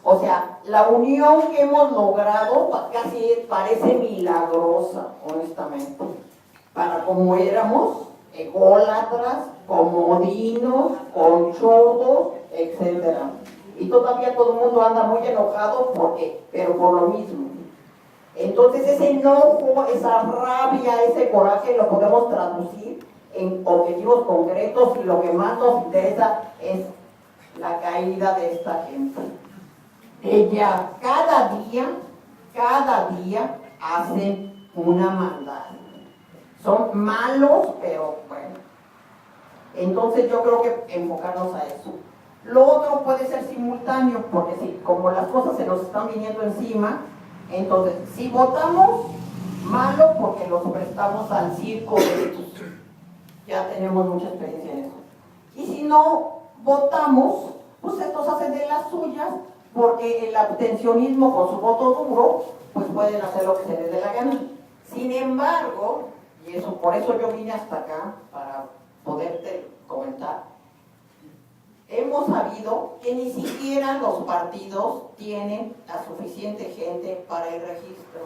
O sea, la unión que hemos logrado casi parece milagrosa, honestamente. Para como éramos, ególatras, comodinos, conchudos, etc. Y todavía todo el mundo anda muy enojado pero por lo mismo. Entonces ese enojo, esa rabia, ese coraje lo podemos traducir en objetivos concretos y lo que más nos interesa es la caída de esta gente. Ella cada día hacen una maldad. Son malos, pero bueno. Entonces yo creo que enfocarnos a eso. Lo otro puede ser simultáneo, porque si como las cosas se nos están viniendo encima, entonces si votamos, malo porque los prestamos al circo de estos. Ya tenemos mucha experiencia en eso. Y si no votamos, pues estos hacen de las suyas, porque el abstencionismo con su voto duro, pues pueden hacer lo que se les dé la gana. Sin embargo, y eso por eso yo vine hasta acá, para poderte comentar, hemos sabido que ni siquiera los partidos tienen la suficiente gente para el registro.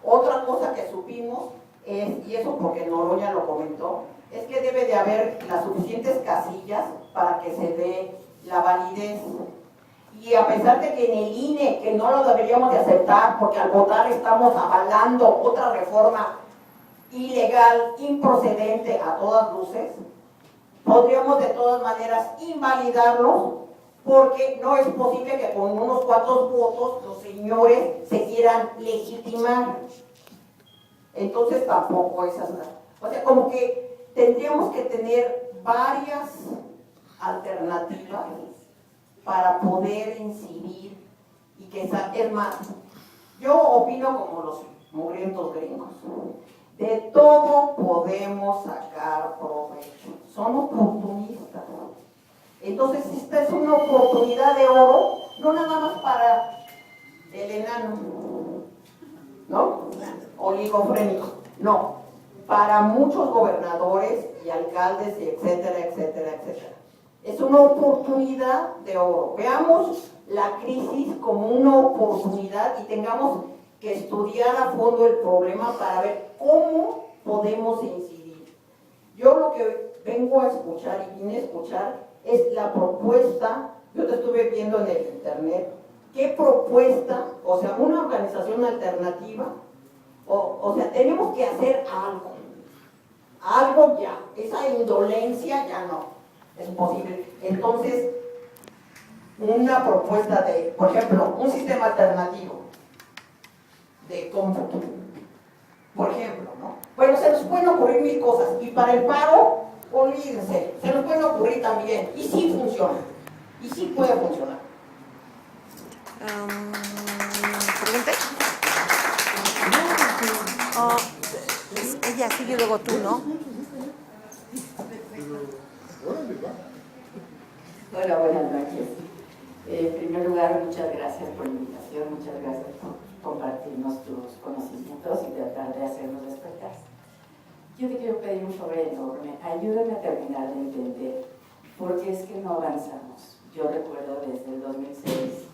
Otra cosa que supimos es, y eso porque Noroña lo comentó, es que debe de haber las suficientes casillas para que se dé la validez. Y a pesar de que en el INE, que no lo deberíamos de aceptar, porque al votar estamos avalando otra reforma ilegal, improcedente a todas luces, podríamos de todas maneras invalidarlos, porque no es posible que con unos cuantos votos los señores se quieran legitimar. Entonces tampoco es así. O sea, como que tendríamos que tener varias alternativas para poder incidir y que es más, yo opino como los mugrientos gringos. De todo podemos sacar provecho. Son oportunistas. Entonces esta es una oportunidad de oro, no nada más para el enano, ¿no? Oligofrénico, no, para muchos gobernadores y alcaldes, y etcétera, etcétera, etcétera. Es una oportunidad de oro. Veamos la crisis como una oportunidad y tengamos que estudiar a fondo el problema para ver cómo podemos incidir. Yo lo que vengo a escuchar y vine a escuchar es la propuesta. Yo te estuve viendo en el internet. ¿Qué propuesta? O sea, una organización alternativa. O sea, tenemos que hacer algo. Algo ya. Esa indolencia ya no es posible. Entonces, una propuesta de, por ejemplo, un sistema alternativo de cómputo. Por ejemplo, ¿no? Bueno, se nos pueden ocurrir mil cosas. Y para el paro, olvídense, se nos pueden ocurrir también. Y sí funciona. Y sí puede funcionar. ¿Pregunté? Ella sigue luego tú, ¿no? Hola, buenas noches. En primer lugar, muchas gracias por la invitación, muchas gracias por compartirnos tus conocimientos y tratar de hacernos despertar. Yo te quiero pedir un favor enorme, ayúdame a terminar de entender por qué es que no avanzamos. Yo recuerdo desde el 2006,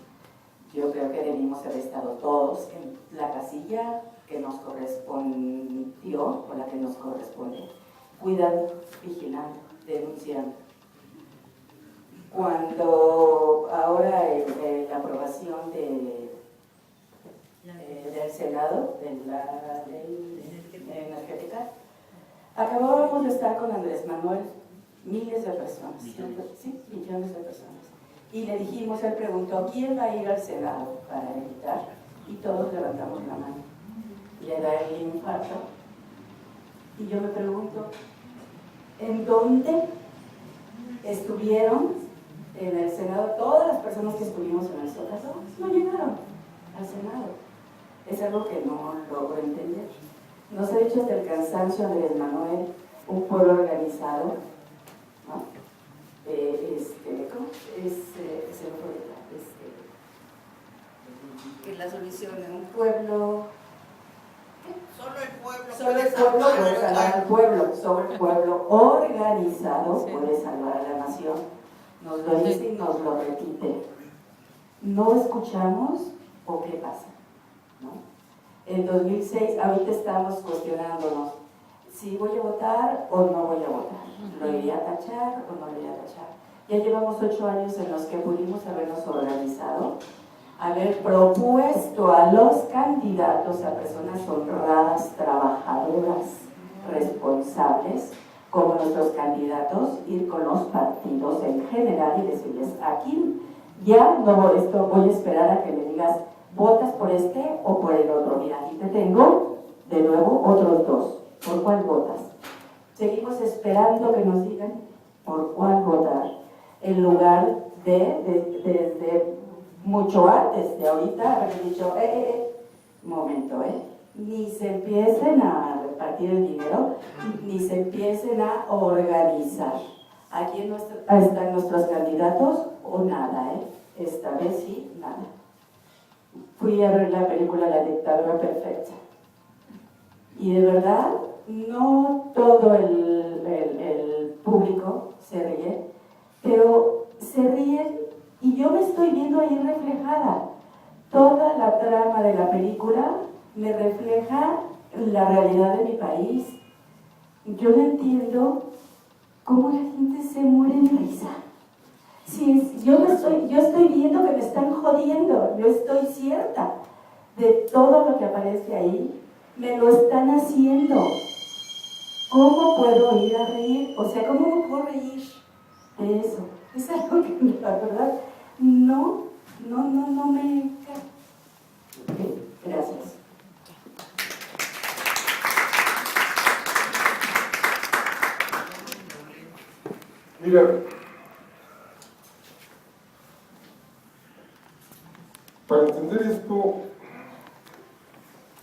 yo creo que debimos haber estado todos en la casilla que nos correspondió, o la que nos corresponde, cuidando, vigilando, denunciando. Cuando ahora la aprobación del Senado, de la ley energética, acabábamos de estar con Andrés Manuel, miles de personas, sí, millones de personas. Y le dijimos, él preguntó, ¿quién va a ir al Senado para evitar? Y todos levantamos la mano. Le da el infarto Y yo me pregunto, ¿en dónde estuvieron en el Senado todas las personas que estuvimos en el Zócalo? No llegaron al Senado. Es algo que no logro entender. Nos ha dicho hasta el cansancio Andrés Manuel, un pueblo organizado, ¿no? ¿Cómo es? Que la solución de un pueblo... Solo el pueblo Solo el pueblo puede salvar al pueblo, solo el pueblo organizado puede salvar a la nación. Nos lo dice y nos lo repite. ¿No escuchamos o qué pasa? ¿No? En 2006, ahorita estamos cuestionándonos si voy a votar o no voy a votar. ¿Lo iría a tachar o no lo iría a tachar? Ya llevamos 8 años en los que pudimos habernos organizado, haber propuesto a los candidatos a personas honradas, trabajadoras, responsables, como nuestros candidatos, ir con los partidos en general y decirles, aquí ya no esto voy a esperar a que me digas, ¿votas por este o por el otro? Mira, aquí te tengo de nuevo otros 2. ¿Por cuál votas? Seguimos esperando que nos digan por cuál votar, en lugar de mucho antes de ahorita haber dicho, momento, ni se empiecen a repartir el dinero, ni se empiecen a organizar. Aquí están nuestros candidatos o nada, esta vez sí, nada. Fui a ver la película La dictadura perfecta y de verdad no todo el público se ríe, pero se ríen y yo me estoy viendo ahí reflejada. Toda la trama de la película me refleja la realidad de mi país. Yo no entiendo cómo la gente se muere de risa. Si yo estoy viendo que me están jodiendo, yo estoy cierta de todo lo que aparece ahí, me lo están haciendo. ¿Cómo puedo ir a reír? O sea, ¿cómo me puedo reír de eso? Es algo que la verdad no me cae. Okay, gracias. Mira, para entender esto,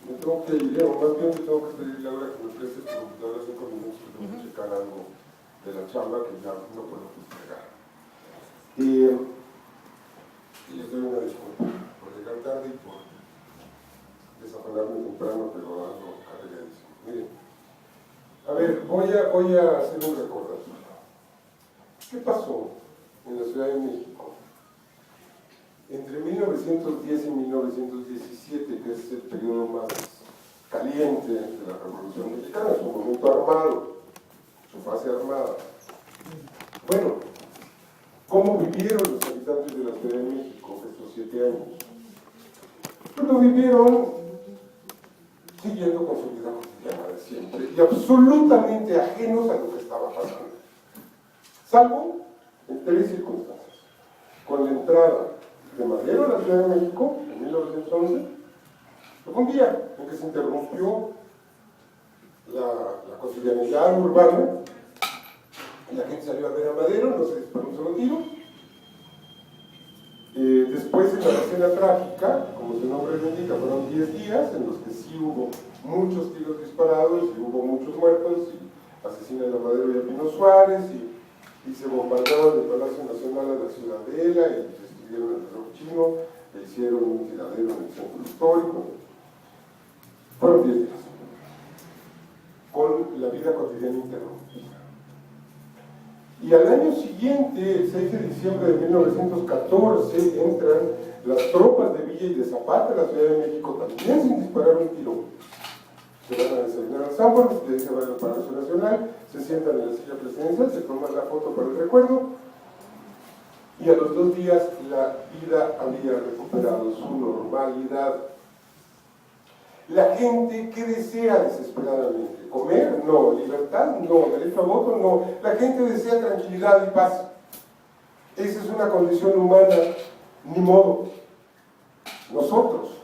me tengo que ir, o más bien me tengo que pedir ahora que me prestes tu computadora 5 minutos que tengo que checar algo de la chamba que ya no puedo entregar. Y les doy una disculpa por llegar tarde y por desafanarme temprano, pero algo cargadísimo. Miren, a ver, voy a hacer un recordatorio. ¿Qué pasó en la Ciudad de México entre 1910 y 1917, que es el periodo más caliente de la Revolución Mexicana, su momento armado, su fase armada? Bueno, ¿cómo vivieron los habitantes de la Ciudad de México estos 7 años? Pues lo vivieron siguiendo con su vida cotidiana de siempre y absolutamente ajenos a lo que estaba pasando. Salvo en 3 circunstancias. Con la entrada de Madero a la Ciudad de México en 1911, fue un día en que se interrumpió la cotidianidad urbana y la gente salió a ver a Madero, no se disparó un solo tiro. Después en la escena trágica, como su nombre lo indica, fueron 10 días en los que sí hubo muchos tiros disparados y hubo muchos muertos y asesinan a Madero y a Pino Suárez y se bombardearon del Palacio Nacional a la Ciudadela y destruyeron el reloj chino e hicieron un tiradero en el centro histórico. Fueron 10 días con la vida cotidiana interrumpida. Y al año siguiente, el 6 de diciembre de 1914, entran las tropas de Villa y de Zapata a la Ciudad de México, también sin disparar un tiro. Se van a desayunar al Sanborns, de ahí se van al Palacio Nacional, se sientan en la silla presidencial, se toman la foto para el recuerdo, y a los 2 días la vida había recuperado su normalidad. La gente, ¿qué desea desesperadamente? ¿Comer? No. ¿Libertad? No. ¿Derecho a voto? No. La gente desea tranquilidad y paz. Esa es una condición humana, ni modo. Nosotros,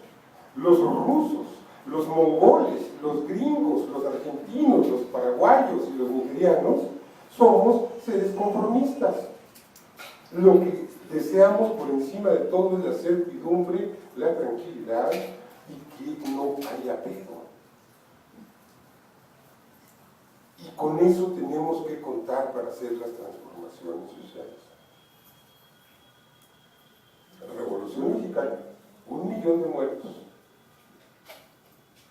los rusos, los mongoles, los gringos, los argentinos, los paraguayos y los nigerianos somos seres conformistas. Lo que deseamos por encima de todo es la certidumbre, la tranquilidad y que no haya pedo. Y con eso tenemos que contar para hacer las transformaciones sociales. La Revolución Mexicana, 1 millón de muertos.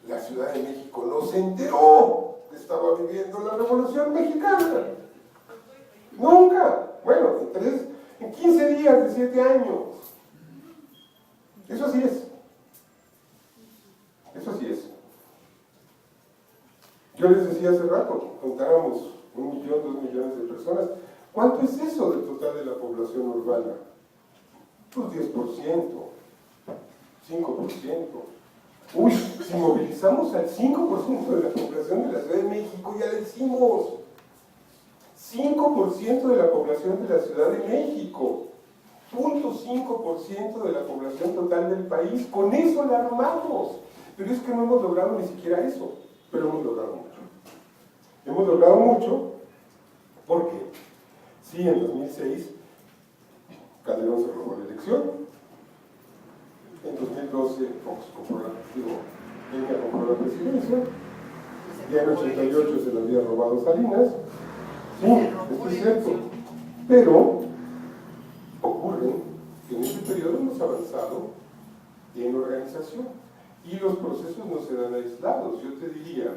La Ciudad de México no se enteró que estaba viviendo la Revolución Mexicana. Nunca. Bueno, en 15 días de 7 años. Eso así es. Eso así es. Yo les decía hace rato, contáramos 1 millón, 2 millones de personas. ¿Cuánto es eso del total de la población urbana? Pues 10%, 5%. Uy, si movilizamos al 5% de la población de la Ciudad de México, ya lo hicimos. 5% de la población de la Ciudad de México, 0.5% de la población total del país, con eso la armamos. Pero es que no hemos logrado ni siquiera eso, pero hemos logrado mucho. Hemos logrado mucho porque, sí, en 2006, Calderón se robó la elección. En 2012, Fox compró Peña compró la presidencia. Ya en 88 se le había robado Salinas. Sí, esto es cierto. Pero ocurre que en este periodo hemos avanzado en organización y los procesos no se dan aislados. Yo te diría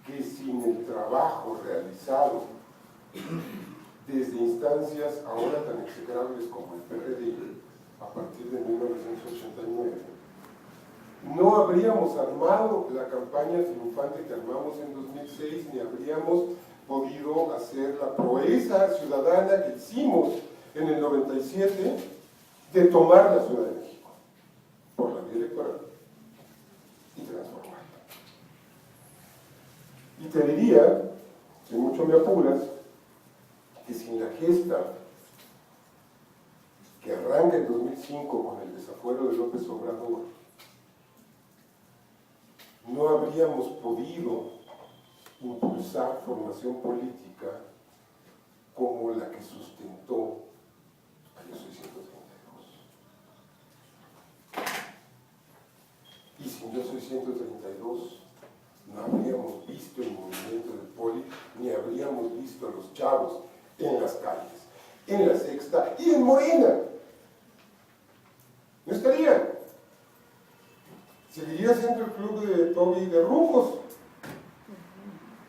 que sin el trabajo realizado desde instancias ahora tan execrables como el PRD a partir de 1989, no habríamos armado la campaña triunfante que armamos en 2006, ni habríamos podido hacer la proeza ciudadana que hicimos en el 97 de tomar la Ciudad de México por la vía electoral y transformarla. Y te diría, si mucho me apuras, que sin la gesta que arranca en 2005 con el desafuero de López Obrador, no habríamos podido impulsar formación política como la que sustentó a Yo Soy 132. Y sin Yo Soy 132 no habríamos visto el movimiento del Poli, ni habríamos visto a los chavos en las calles, en la Sexta y en Morena. No estarían. Seguiría siendo el club de Toby de Rucos,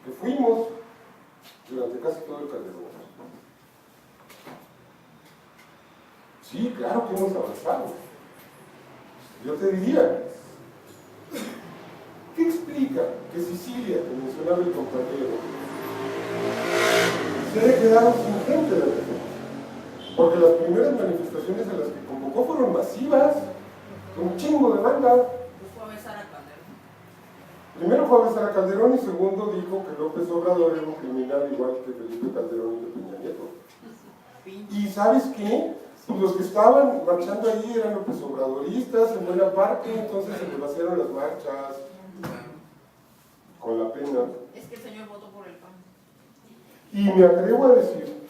que fuimos durante casi todo el Calderón. Sí, claro que hemos avanzado. Yo te diría, ¿qué explica que Sicilia, que mencionaba el compañero, se haya quedado sin gente de la defensa? Porque las primeras manifestaciones a las que convocó fueron masivas, con un chingo de banda. Primero fue a besar a Calderón y segundo dijo que López Obrador era un criminal igual que Felipe Calderón y Peña Nieto. ¿Y sabes qué? Pues los que estaban marchando ahí eran López Obradoristas en buena parte, entonces se le vaciaron las marchas con la pena. Es que el señor votó por el PAN. Y me atrevo a decir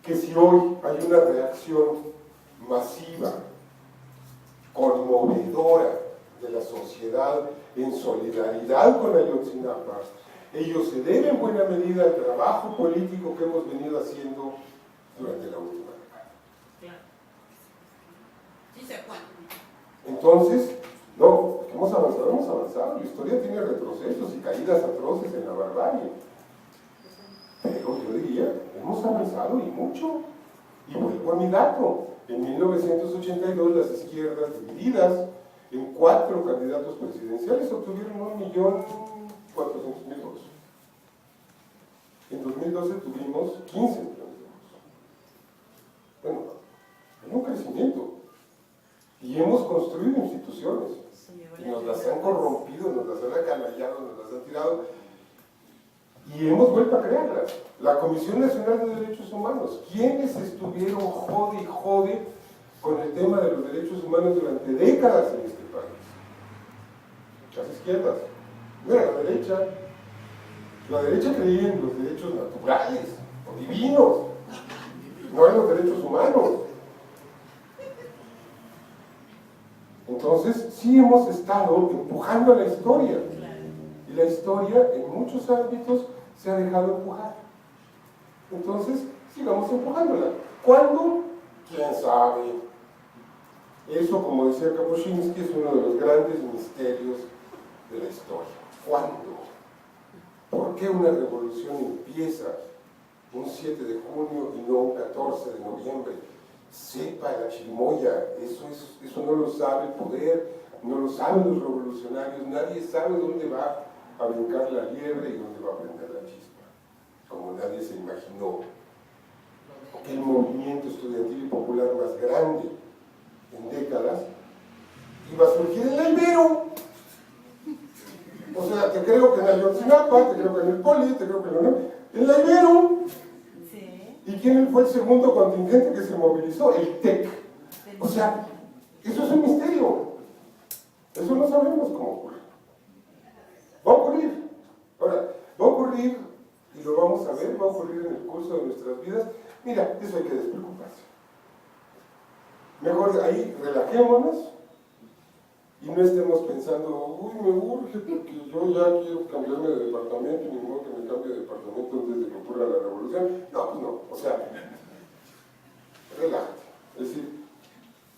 que si hoy hay una reacción masiva, conmovedora de la sociedad en solidaridad con Ayotzinapa, ello se debe en buena medida al trabajo político que hemos venido haciendo durante la última década. Claro. Sí se puede. Entonces, no, hemos avanzado. La historia tiene retrocesos y caídas atroces en la barbarie. Pero yo diría, hemos avanzado y mucho. Y vuelvo a mi dato. En 1982 las izquierdas divididas en 4 candidatos presidenciales obtuvieron 1.400.000 votos. En 2012 tuvimos 15 millones de votos. Bueno, hay un crecimiento. Y hemos construido instituciones. Y nos las han corrompido, nos las han acanallado, nos las han tirado. Y hemos vuelto a crearlas. La Comisión Nacional de Derechos Humanos. ¿Quiénes estuvieron jode y jode con el tema de los derechos humanos durante décadas en este país? Las izquierdas. no era la derecha. La derecha creía en los derechos naturales o divinos, no en los derechos humanos. Entonces, sí hemos estado empujando a la historia. Y la historia, en muchos ámbitos, se ha dejado empujar. Entonces, sigamos empujándola. ¿Cuándo? ¿Quién sabe? Eso, como decía Kapuscinski, es uno de los grandes misterios de la historia. ¿Cuándo? ¿Por qué una revolución empieza un 7 de junio y no un 14 de noviembre? Sepa la chirimoya, eso no lo sabe el poder, no lo saben los revolucionarios, nadie sabe dónde va a brincar la liebre y dónde va a prender la chispa, como nadie se imaginó. Que el movimiento estudiantil y popular más grande en décadas iba a surgir en la Ibero. O sea, te creo que en Ayotzinapa, te creo que en el Poli, te creo que en la Ibero. Sí. ¿Y quién fue el segundo contingente que se movilizó? El TEC. O sea, eso es un misterio. Eso no sabemos cómo ocurre. Va a ocurrir. Ahora, va a ocurrir, y lo vamos a ver, va a ocurrir en el curso de nuestras vidas. Mira, eso hay que despreocuparse. Mejor ahí relajémonos y no estemos pensando, uy, me urge porque yo ya quiero cambiarme de departamento y ni modo que me cambie de departamento antes de que ocurra la revolución. No, pues no, o sea, relájate. Es decir,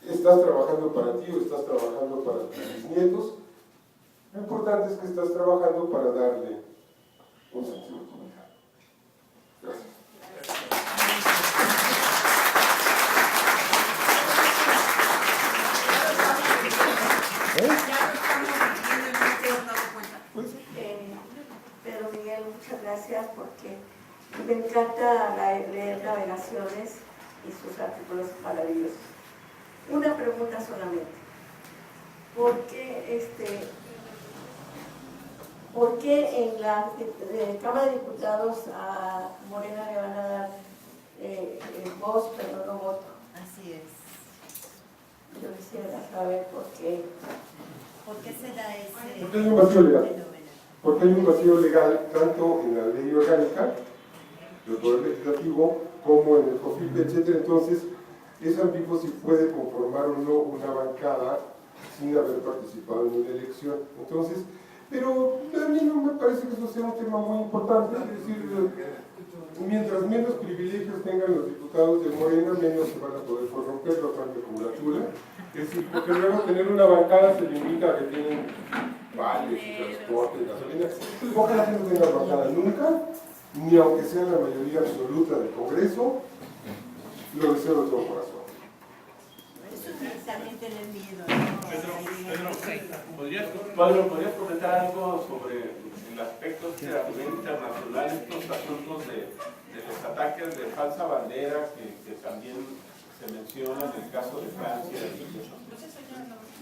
estás trabajando para ti o estás trabajando para tus bisnietos. Lo importante es que estás trabajando para darle un sentido a tu vida. Gracias. Pedro Miguel, muchas gracias porque me encanta leer navegaciones y sus artículos maravillosos. Una pregunta solamente. ¿Por qué en la Cámara de Diputados a Morena le van a dar voz pero no voto? Así es. Yo quisiera saber por qué. ¿Por qué se da ese Porque hay un vacío legal. fenómeno? Porque hay un vacío legal tanto en la ley orgánica del Poder Legislativo como en el COFIP, etc. Entonces, es ambiguo si puede conformar o no una bancada sin haber participado en una elección. Entonces, pero a mí no me parece que eso sea un tema muy importante. Es decir, mientras menos privilegios tengan los diputados de Morena, menos se van a poder corromper, lo cual me congratula. Es decir, porque luego tener una bancada se limita a que tienen vales y transporte y gasolina. Ojalá que no tengan bancada nunca, ni aunque sea la mayoría absoluta del Congreso, lo deseo de todo corazón. Eso sí, también tener miedo, Pedro, ¿podrías comentar algo sobre el aspecto a nivel internacional, estos asuntos de los ataques de falsa bandera que también se mencionan en el caso de Francia?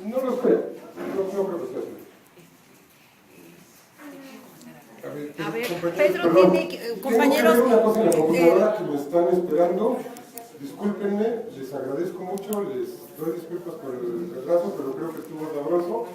No lo creo, no creo que sea así. A ver, compañeros, Pedro perdón, tiene, compañeros, tengo una cosa en la computadora que me están esperando. Discúlpenme, les agradezco mucho, les doy disculpas por el retraso, pero creo que estuvo sabroso.